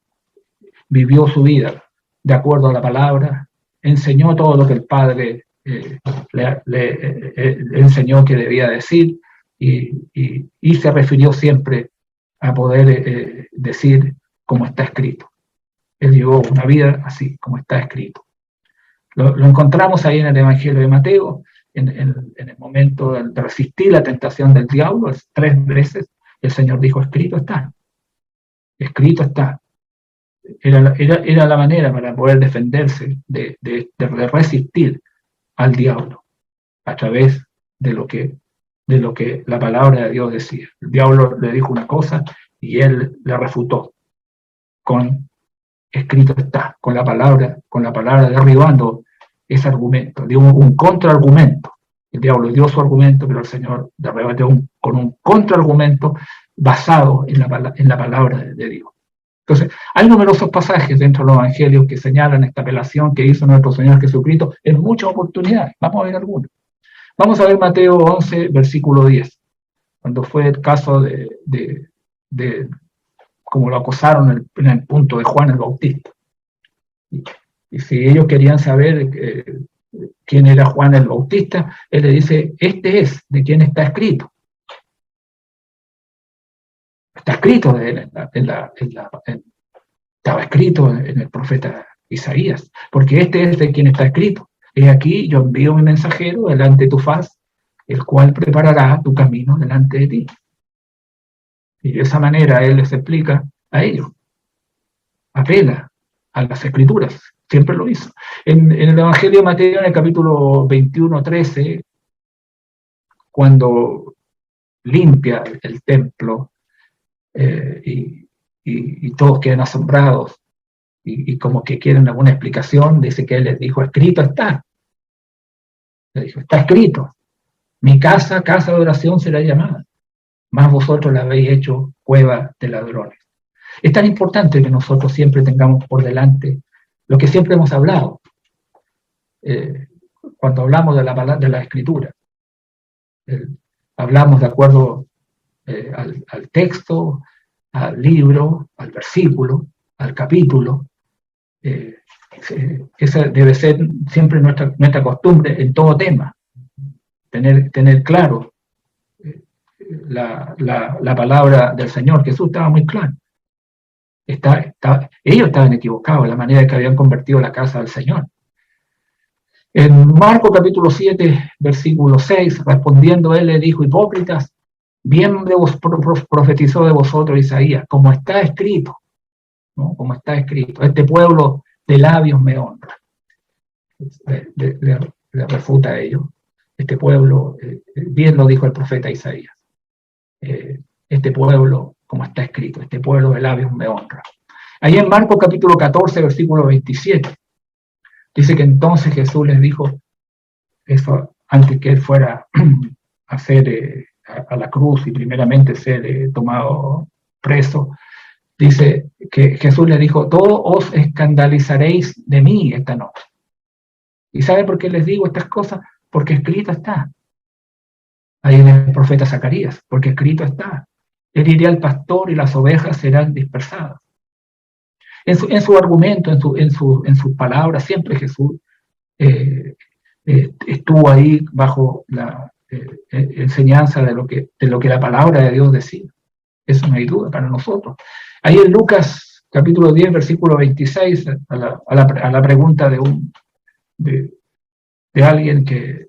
vivió su vida de acuerdo a la palabra, enseñó todo lo que el Padre le enseñó que debía decir, y se refirió siempre a poder decir como está escrito. Él llevó una vida así, como está escrito. Lo encontramos ahí en el Evangelio de Mateo, en el momento de resistir la tentación del diablo, 3 veces el Señor dijo, escrito está, escrito está. Era la manera para poder defenderse de resistir al diablo a través de lo que la palabra de Dios decía. El diablo le dijo una cosa y él le refutó con escrito está, con la palabra derribando ese argumento, dio un contraargumento. El diablo dio su argumento, pero el Señor rebatió con un contraargumento basado en la palabra de Dios. Entonces, hay numerosos pasajes dentro de los evangelios que señalan esta apelación que hizo nuestro Señor Jesucristo en muchas oportunidades. Vamos a ver algunos. Vamos a ver Mateo 11, versículo 10, cuando fue el caso de como lo acosaron en el punto de Juan el Bautista. Y si ellos querían saber quién era Juan el Bautista, él le dice, este es de quien está escrito. Está escrito estaba escrito en el profeta Isaías, porque este es de quien está escrito. He aquí, yo envío mi mensajero delante de tu faz, el cual preparará tu camino delante de ti. Y de esa manera él les explica a ellos, apela a las escrituras, siempre lo hizo. En el Evangelio de Mateo, en el capítulo 21, 13, cuando limpia el templo, y todos quedan asombrados y como que quieren alguna explicación, dice que él les dijo, escrito está. Le dijo, está escrito, mi casa de oración será llamada, mas vosotros la habéis hecho cueva de ladrones. Es tan importante que nosotros siempre tengamos por delante lo que siempre hemos hablado, cuando hablamos de la escritura. Hablamos de acuerdo al texto, al libro, al versículo, al capítulo. Esa debe ser siempre nuestra costumbre en todo tema, tener claro la palabra del Señor. Jesús estaba muy claro. Ellos estaban equivocados en la manera en que habían convertido la casa del Señor. En Marcos capítulo 7, versículo 6, respondiendo él le dijo, hipócritas, bien profetizó de vosotros Isaías, como está escrito, ¿no? Como está escrito, este pueblo de labios me honra. Le refuta a ellos. Este pueblo, bien lo dijo el profeta Isaías, este pueblo, como está escrito, este pueblo de labios me honra. Ahí en Marcos capítulo 14, versículo 27, dice que entonces Jesús les dijo, eso antes que él fuera a hacer a la cruz y primeramente ser tomado preso, dice que Jesús le dijo, todos os escandalizaréis de mí esta noche. ¿Y sabe por qué les digo estas cosas? Porque escrito está. Ahí en el profeta Zacarías, porque escrito está. Él iría al pastor y las ovejas serán dispersadas. En su argumento, en sus palabras, siempre Jesús estuvo ahí bajo la enseñanza de lo que la palabra de Dios decía. Eso no hay duda para nosotros. Ahí en Lucas capítulo 10, versículo 26, a la pregunta de alguien que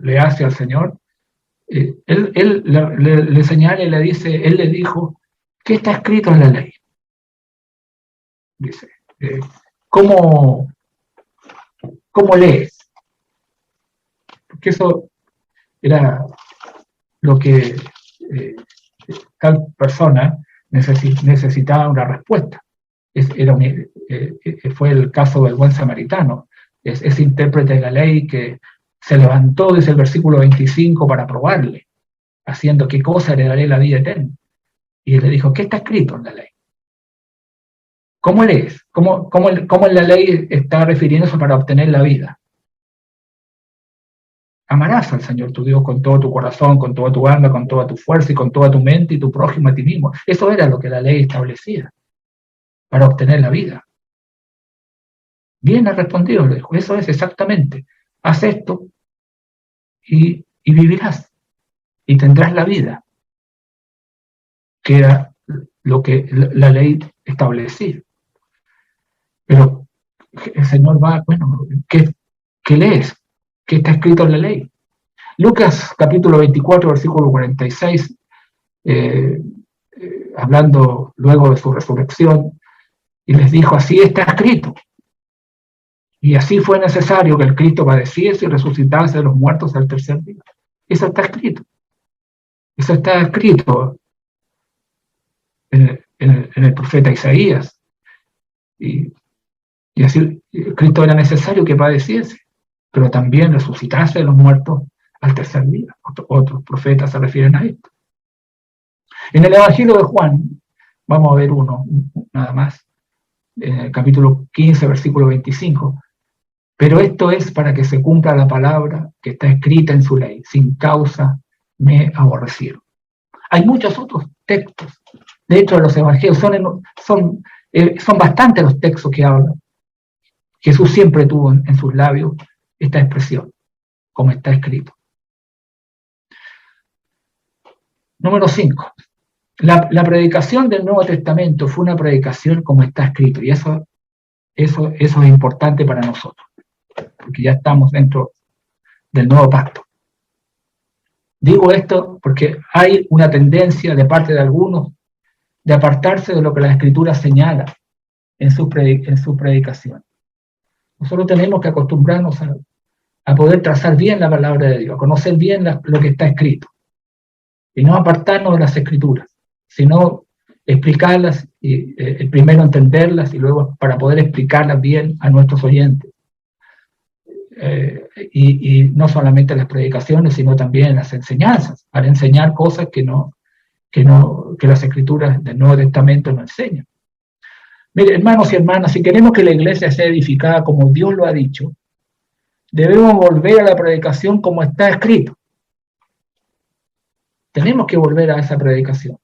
le hace al Señor, él le señala y le dice, él le dijo, ¿qué está escrito en la ley? Dice, ¿cómo lees? Porque eso era lo que tal persona necesitaba una respuesta. Fue el caso del buen samaritano, ese intérprete de la ley que se levantó desde el versículo 25 para probarle, haciendo qué cosa le daré la vida eterna. Y él le dijo, ¿qué está escrito en la ley? ¿Cómo lees? ¿Cómo en la ley está refiriéndose para obtener la vida? Amarás al Señor tu Dios con todo tu corazón, con toda tu alma, con toda tu fuerza y con toda tu mente y tu prójimo a ti mismo. Eso era lo que la ley establecía para obtener la vida. Bien ha respondido, le dijo, eso es exactamente. Haz esto y vivirás y tendrás la vida, que era lo que la ley establecía. Pero el Señor va, bueno, ¿qué lees? ¿Qué está escrito en la ley? Lucas capítulo 24, versículo 46, hablando luego de su resurrección, y les dijo, así está escrito. Y así fue necesario que el Cristo padeciese y resucitase de los muertos al tercer día. Eso está escrito. Eso está escrito en el profeta Isaías. Y así Cristo era necesario que padeciese, pero también resucitase de los muertos al tercer día. Otros profetas se refieren a esto. En el Evangelio de Juan, vamos a ver uno nada más, en el capítulo 15, versículo 25. Pero esto es para que se cumpla la palabra que está escrita en su ley. Sin causa me aborrecieron. Hay muchos otros textos. De hecho, los evangelios son bastantes los textos que hablan. Jesús siempre tuvo en sus labios esta expresión, como está escrito. Número 5. La predicación del Nuevo Testamento fue una predicación como está escrito. Y eso es importante para nosotros, porque ya estamos dentro del nuevo pacto. Digo esto porque hay una tendencia de parte de algunos de apartarse de lo que la Escritura señala en su predicación. Nosotros tenemos que acostumbrarnos a poder trazar bien la palabra de Dios, a conocer bien lo que está escrito, y no apartarnos de las Escrituras, sino explicarlas, y primero entenderlas y luego para poder explicarlas bien a nuestros oyentes. Y no solamente las predicaciones, sino también las enseñanzas, para enseñar cosas que las Escrituras del Nuevo Testamento no enseñan. Mire, hermanos y hermanas, si queremos que la iglesia sea edificada como Dios lo ha dicho, debemos volver a la predicación como está escrito. Tenemos que volver a esa predicación.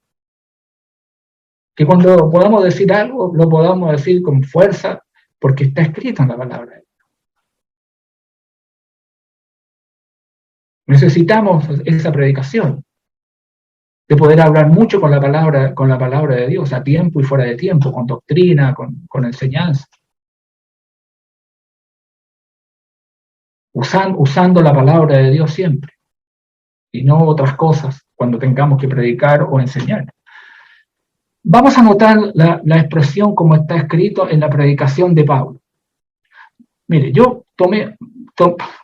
Que cuando podamos decir algo, lo podamos decir con fuerza, porque está escrito en la palabra de Dios. Necesitamos esa predicación, de poder hablar mucho con la palabra de Dios, a tiempo y fuera de tiempo, con doctrina, con enseñanza. Usando la palabra de Dios siempre, y no otras cosas cuando tengamos que predicar o enseñar. Vamos a notar la expresión como está escrito en la predicación de Pablo. Mire, yo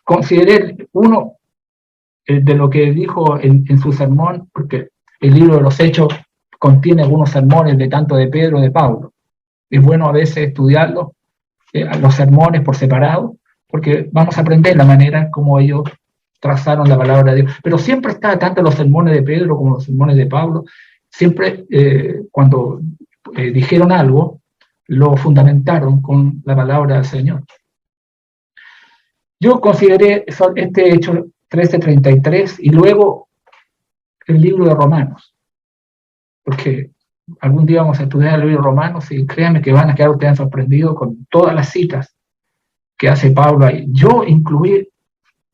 consideré uno de lo que dijo en su sermón, porque el libro de los Hechos contiene algunos sermones de tanto de Pedro como de Pablo. Es bueno a veces estudiarlos, los sermones por separado, porque vamos a aprender la manera como ellos trazaron la palabra de Dios. Pero siempre está, tanto los sermones de Pedro como los sermones de Pablo, siempre cuando dijeron algo, lo fundamentaron con la palabra del Señor. Yo consideré este Hecho 13:33 y luego el libro de Romanos, porque algún día vamos a estudiar el libro de Romanos y créanme que van a quedar ustedes sorprendidos con todas las citas que hace Pablo ahí. Yo incluí,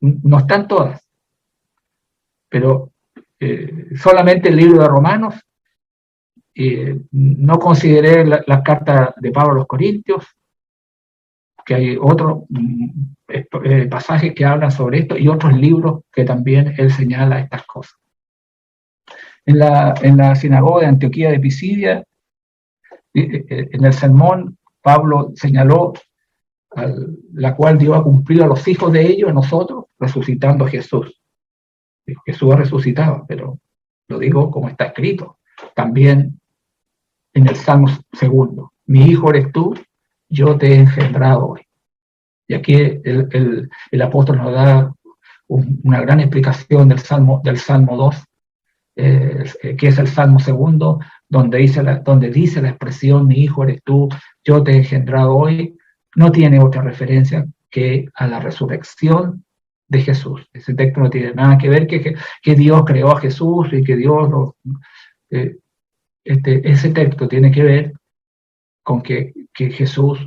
no están todas, pero solamente el libro de Romanos. No consideré las cartas de Pablo a los Corintios, que hay otros pasajes que hablan sobre esto y otros libros que también él señala estas cosas. En la sinagoga de Antioquía de Pisidia, en el sermón, Pablo señaló la cual Dios ha cumplido a los hijos de ellos, a nosotros, resucitando a Jesús. Jesús ha resucitado, pero lo digo como está escrito. También en el Salmo 2, mi hijo eres tú, yo te he engendrado hoy. Y aquí el apóstol nos da una gran explicación del Salmo 2, que es el Salmo 2, donde dice la expresión, mi hijo eres tú, yo te he engendrado hoy. No tiene otra referencia que a la resurrección de Jesús. Ese texto no tiene nada que ver que Dios creó a Jesús y que Dios ese texto tiene que ver con que Jesús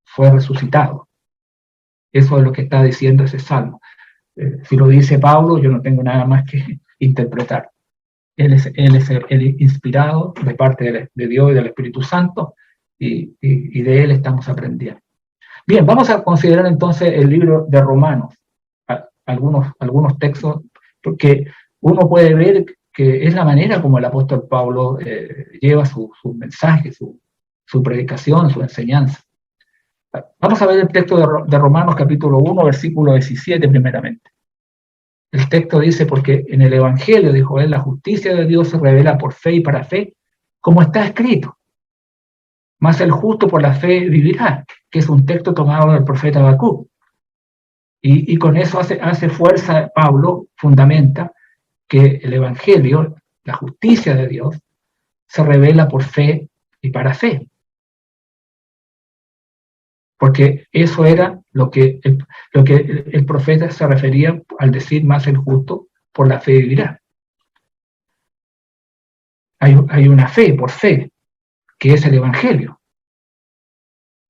fue resucitado. Eso es lo que está diciendo ese salmo. Si lo dice Pablo, yo no tengo nada más que interpretar. Él es el inspirado de parte de Dios y del Espíritu Santo, y de él estamos aprendiendo. Bien, vamos a considerar entonces el libro de Romanos, algunos textos, porque uno puede ver que es la manera como el apóstol Pablo lleva su mensaje, su predicación, su enseñanza. Vamos a ver el texto de Romanos capítulo 1, versículo 17 primeramente. El texto dice, porque en el Evangelio, dijo él, la justicia de Dios se revela por fe y para fe, como está escrito. Mas el justo por la fe vivirá, que es un texto tomado del profeta Habacuc. Y con eso hace fuerza Pablo, fundamenta que el Evangelio, la justicia de Dios, se revela por fe y para fe. Porque eso era lo que el profeta se refería al decir, más el justo por la fe vivirá. Hay una fe por fe, que es el Evangelio,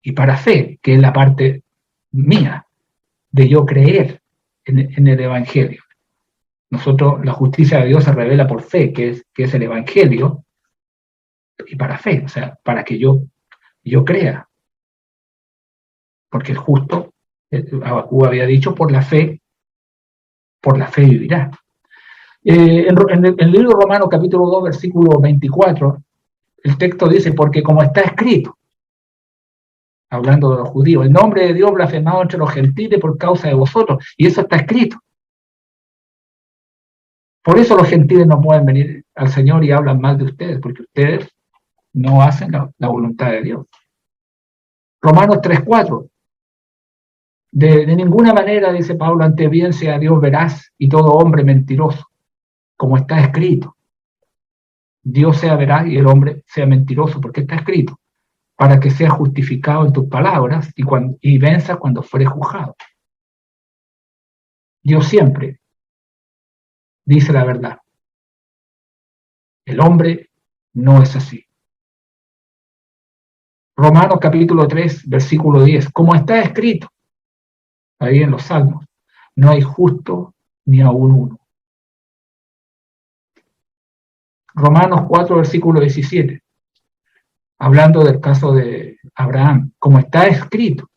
y para fe, que es la parte mía, de yo creer en el Evangelio. Nosotros, la justicia de Dios se revela por fe, que es el Evangelio, y para fe, o sea, para que yo crea. Porque el justo, Habacuc había dicho, por la fe vivirá. En el libro de Romanos, capítulo 2, versículo 24, el texto dice, porque como está escrito, hablando de los judíos, el nombre de Dios blasfemado entre los gentiles por causa de vosotros, y eso está escrito. Por eso los gentiles no pueden venir al Señor y hablan mal de ustedes, porque ustedes no hacen la voluntad de Dios. Romanos 3:4. De ninguna manera, dice Pablo, ante bien sea Dios veraz y todo hombre mentiroso, como está escrito. Dios sea veraz y el hombre sea mentiroso, porque está escrito, para que sea justificado en tus palabras y venza cuando fuere juzgado. Dios siempre dice la verdad. El hombre no es así. Romanos capítulo 3, versículo 10. Como está escrito, ahí en los Salmos, no hay justo ni aún uno. Romanos 4, versículo 17. Hablando del caso de Abraham, como está escrito,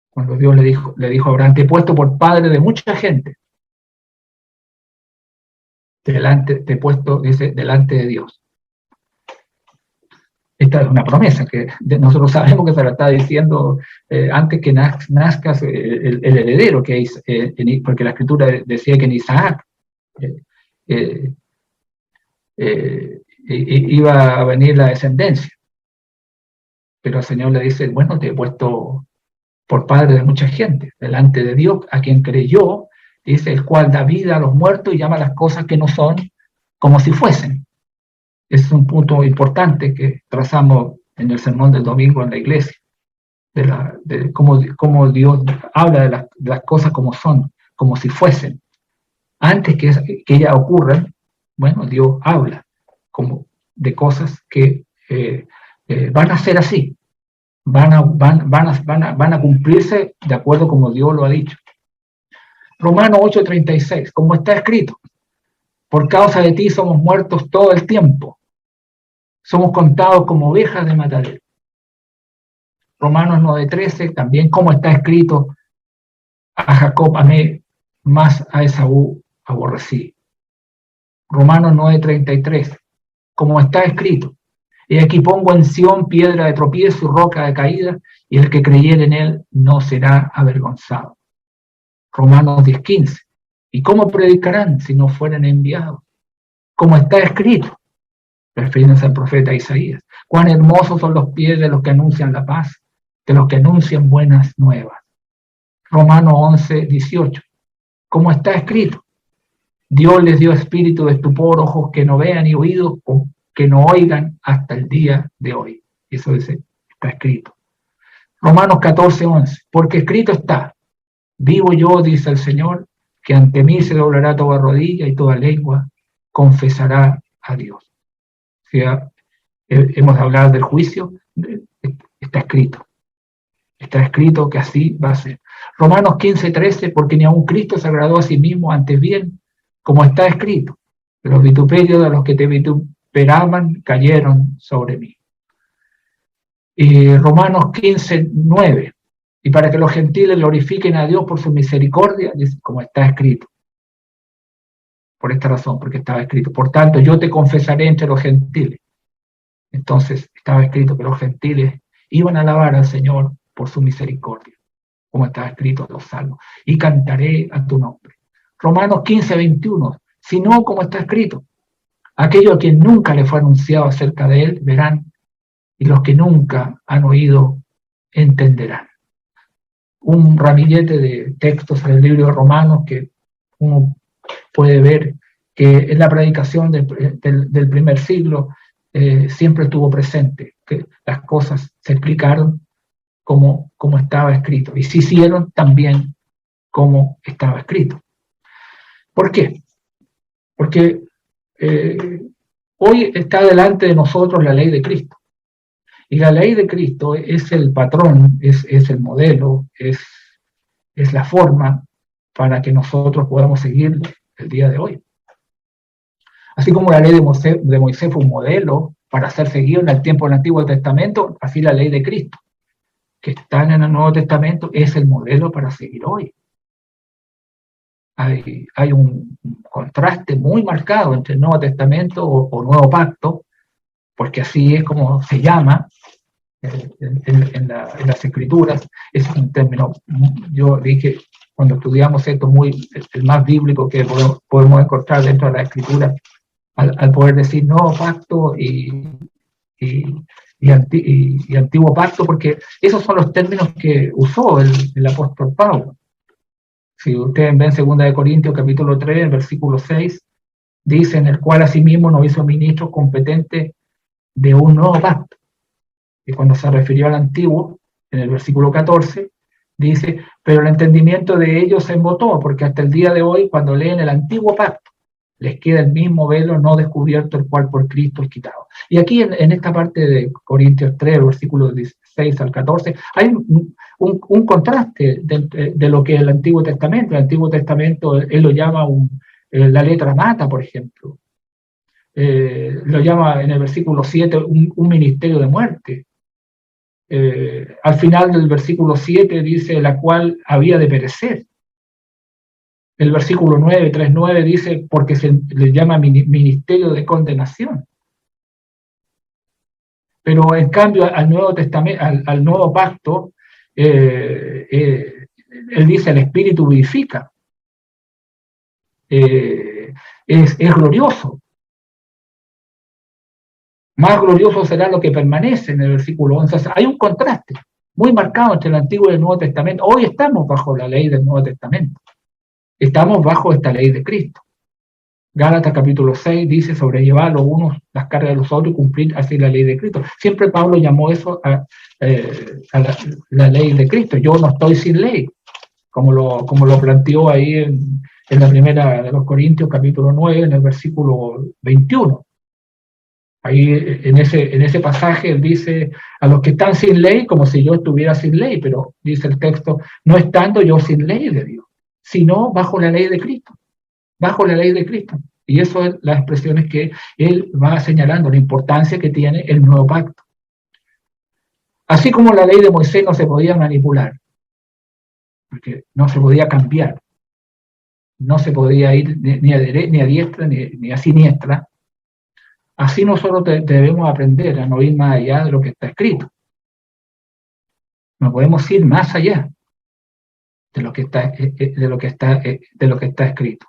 cuando Dios le dijo a Abraham, te he puesto por padre de mucha gente. Te he puesto, dice, delante de Dios. Esta es una promesa que nosotros sabemos que se la está diciendo antes que nazcas el heredero, porque la Escritura decía que en Isaac iba a venir la descendencia. Pero el Señor le dice, bueno, te he puesto por padre de mucha gente, delante de Dios, a quien creyó, dice, el cual da vida a los muertos y llama las cosas que no son como si fuesen. Es un punto importante que trazamos en el sermón del domingo en la iglesia, de cómo Dios habla de las cosas como son, como si fuesen. Antes que ellas ocurran, bueno, Dios habla como de cosas que van a ser así, van a cumplirse de acuerdo como Dios lo ha dicho. Romanos 8:36, como está escrito, por causa de ti somos muertos todo el tiempo, somos contados como ovejas de matadero. Romanos 9:13, también como está escrito, a Jacob amé, más a Esaú aborrecí. Romanos 9:33, como está escrito, y aquí pongo en Sión piedra de tropiezo y roca de caída, y el que creyere en él no será avergonzado. Romanos 10:15, ¿y cómo predicarán si no fueren enviados? Como está escrito, refiriéndose al profeta Isaías, cuán hermosos son los pies de los que anuncian la paz, de los que anuncian buenas nuevas. Romanos 11:18, como está escrito, Dios les dio espíritu de estupor, ojos que no vean y oídos que no oigan hasta el día de hoy. Eso dice, está escrito. Romanos 14:11, porque escrito está, Vivo yo, dice el Señor, que ante mí se doblará toda rodilla y toda lengua confesará a Dios. O sea, hemos hablado del juicio, está escrito. Está escrito que así va a ser. Romanos 15:13, porque ni aun Cristo se agradó a sí mismo, antes bien, como está escrito, los vituperios de los que te vituperaban cayeron sobre mí. Y Romanos 15:9, y para que los gentiles glorifiquen a Dios por su misericordia, como está escrito. Por esta razón, porque estaba escrito. Por tanto, yo te confesaré entre los gentiles. Entonces, estaba escrito que los gentiles iban a alabar al Señor por su misericordia, como está escrito en los salmos, y cantaré a tu nombre. Romanos 15:21, si no, como está escrito, aquellos a quien nunca le fue anunciado acerca de él, verán, y los que nunca han oído, entenderán. Un ramillete de textos en el libro de Romanos que uno puede ver que en la predicación del primer siglo siempre estuvo presente, que las cosas se explicaron como estaba escrito, y se hicieron también como estaba escrito. ¿Por qué? Porque hoy está delante de nosotros la ley de Cristo, y la ley de Cristo es el patrón, es el modelo, es la forma para que nosotros podamos seguir el día de hoy. Así como la ley de Moisés fue un modelo para ser seguido en el tiempo del Antiguo Testamento, así la ley de Cristo, que está en el Nuevo Testamento, es el modelo para seguir hoy. Hay un contraste muy marcado entre el Nuevo Testamento o Nuevo Pacto, porque así es como se llama en las Escrituras. Es un término, yo dije, cuando estudiamos esto, el más bíblico que podemos encontrar dentro de la Escritura, al poder decir Nuevo Pacto y Antiguo Pacto, porque esos son los términos que usó el apóstol Pablo. Si ustedes ven 2 Corintios capítulo 3, versículo 6, dice, en el cual asimismo nos hizo ministros competentes de un nuevo pacto. Y cuando se refirió al antiguo, en el versículo 14, dice, pero el entendimiento de ellos se embotó, porque hasta el día de hoy, cuando leen el antiguo pacto, les queda el mismo velo no descubierto, el cual por Cristo es quitado. Y aquí en esta parte de Corintios 3, versículos 16 al 14, hay un contraste de lo que es el Antiguo Testamento. El Antiguo Testamento, él lo llama la letra mata, por ejemplo. Lo llama en el versículo 7 un ministerio de muerte. Al final del versículo 7 dice, la cual había de perecer. El versículo 9, 3:9 dice, porque se le llama ministerio de condenación. Pero en cambio al Nuevo Testamento, al Nuevo Pacto, él dice, el Espíritu vivifica. Es glorioso. Más glorioso será lo que permanece, en el versículo 11. O sea, hay un contraste muy marcado entre el Antiguo y el Nuevo Testamento. Hoy estamos bajo la ley del Nuevo Testamento. Estamos bajo esta ley de Cristo. Gálatas capítulo 6 dice sobrellevar los unos las cargas de los otros y cumplir así la ley de Cristo. Siempre Pablo llamó eso a la ley de Cristo. Yo no estoy sin ley, como lo planteó ahí en la primera de los Corintios capítulo 9, en el versículo 21. Ahí en ese pasaje él dice a los que están sin ley como si yo estuviera sin ley, pero dice el texto, no estando yo sin ley de Dios, sino bajo la ley de Cristo, bajo la ley de Cristo. Y eso es las expresiones que él va señalando, la importancia que tiene el nuevo pacto. Así como la ley de Moisés no se podía manipular, porque no se podía cambiar, no se podía ir ni a diestra ni a siniestra, así nosotros debemos aprender a no ir más allá de lo que está escrito. No podemos ir más allá de lo que está escrito.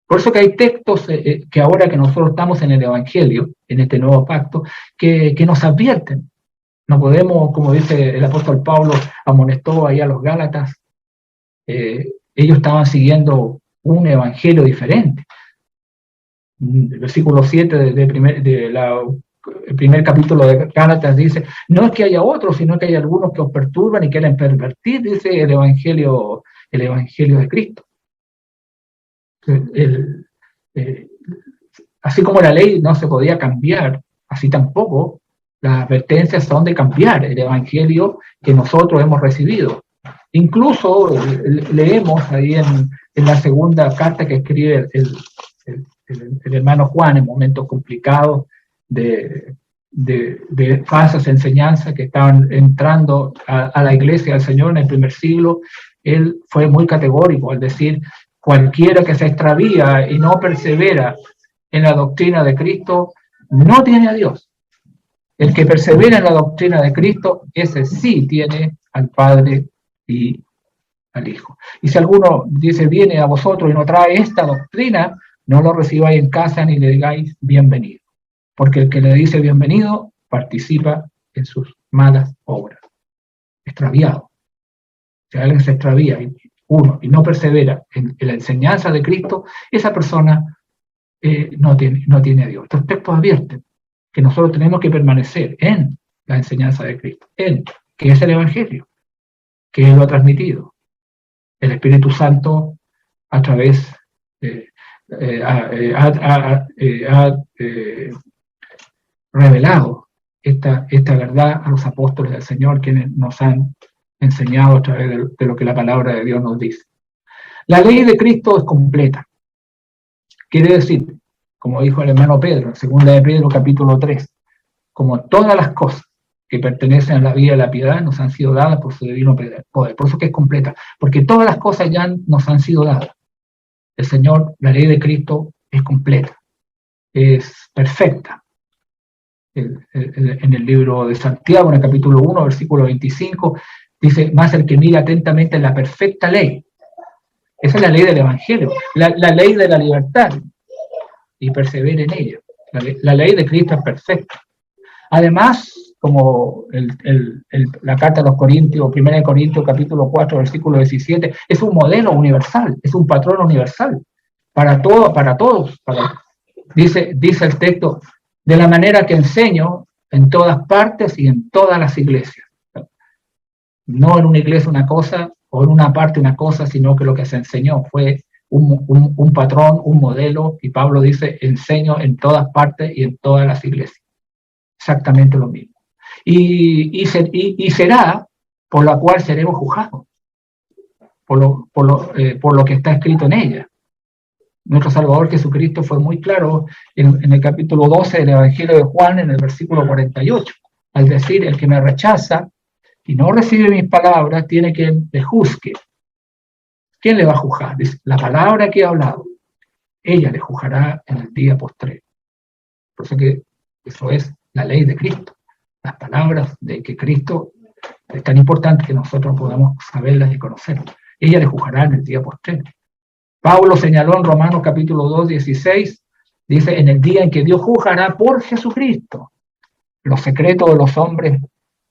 Por eso que hay textos que ahora que nosotros estamos en el Evangelio, en este nuevo pacto, que nos advierten. No podemos, como dice el apóstol Pablo, amonestó ahí a los Gálatas, ellos estaban siguiendo un evangelio diferente. El versículo 7 del primer capítulo de Gálatas dice, no es que haya otros, sino que hay algunos que os perturban y quieren pervertir, dice el evangelio el Evangelio de Cristo. Así como la ley no se podía cambiar, así tampoco las advertencias son de cambiar el Evangelio que nosotros hemos recibido. Incluso leemos ahí en la segunda carta que escribe el hermano Juan en momentos complicados de falsas enseñanzas que estaban entrando a la iglesia del Señor en el primer siglo. Él fue muy categórico al decir: cualquiera que se extravía y no persevera en la doctrina de Cristo no tiene a Dios. El que persevera en la doctrina de Cristo, ese sí tiene al Padre y al Hijo. Y si alguno dice: viene a vosotros y no trae esta doctrina, no lo recibáis en casa ni le digáis bienvenido, porque el que le dice bienvenido participa en sus malas obras. Extraviado. Si alguien se extravía y no persevera en la enseñanza de Cristo, esa persona no tiene a Dios. Estos textos advierten que nosotros tenemos que permanecer en la enseñanza de Cristo, que es el Evangelio, que Él lo ha transmitido. El Espíritu Santo a través ha revelado esta verdad a los apóstoles del Señor, quienes nos han enseñado a través de lo que la palabra de Dios nos dice. La ley de Cristo es completa. Quiere decir, como dijo el hermano Pedro, en 2 de Pedro capítulo 3, como todas las cosas que pertenecen a la vida y la piedad nos han sido dadas por su divino poder. Por eso que es completa, porque todas las cosas ya nos han sido dadas. El Señor, la ley de Cristo es completa, es perfecta. En el libro de Santiago, en el capítulo 1, versículo 25, dice: más el que mira atentamente la perfecta ley. Esa es la ley del Evangelio, la ley de la libertad, y persevera en ella. La ley de Cristo es perfecta. Además, como la carta a los Corintios, 1 Corintios capítulo 4, versículo 17, es un modelo universal, es un patrón universal, para todos. Dice el texto: de la manera que enseño en todas partes y en todas las iglesias. No en una iglesia una cosa, o en una parte una cosa, sino que lo que se enseñó fue un patrón, un modelo, y Pablo dice: enseño en todas partes y en todas las iglesias. Exactamente lo mismo. Y será por la cual seremos juzgados, por lo que está escrito en ella. Nuestro Salvador Jesucristo fue muy claro en el capítulo 12 del Evangelio de Juan, en el versículo 48, al decir: el que me rechaza y no recibe mis palabras, tiene quien le juzgue. ¿Quién le va a juzgar? Dice: la palabra que he hablado, ella le juzgará en el día postrero. Por eso que eso es la ley de Cristo. Las palabras de que Cristo es tan importante que nosotros podamos saberlas y conocerlas. Ella le juzgará en el día postrero. Pablo señaló en Romanos capítulo 2, 16, dice: en el día en que Dios juzgará por Jesucristo los secretos de los hombres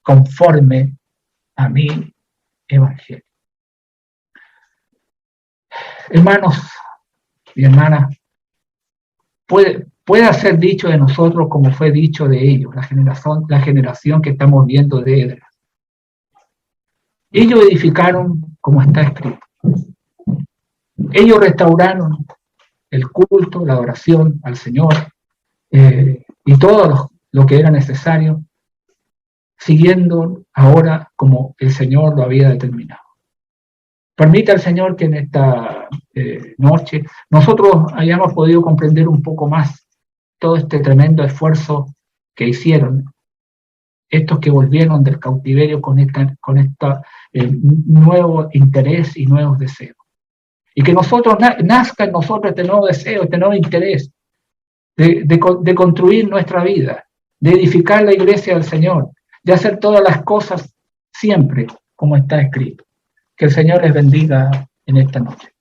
conforme a mi evangelio. Hermanos y hermanas, puede ser dicho de nosotros como fue dicho de ellos, la generación que estamos viendo de Edras. Ellos edificaron como está escrito. Ellos restauraron el culto, la adoración al Señor y todo lo que era necesario, siguiendo ahora como el Señor lo había determinado. Permita al Señor que en esta noche nosotros hayamos podido comprender un poco más todo este tremendo esfuerzo que hicieron estos que volvieron del cautiverio con este nuevo interés y nuevos deseos. Y que nosotros nazca en nosotros este nuevo deseo, este nuevo interés de construir nuestra vida, de edificar la iglesia del Señor, de hacer todas las cosas siempre como está escrito. Que el Señor les bendiga en esta noche.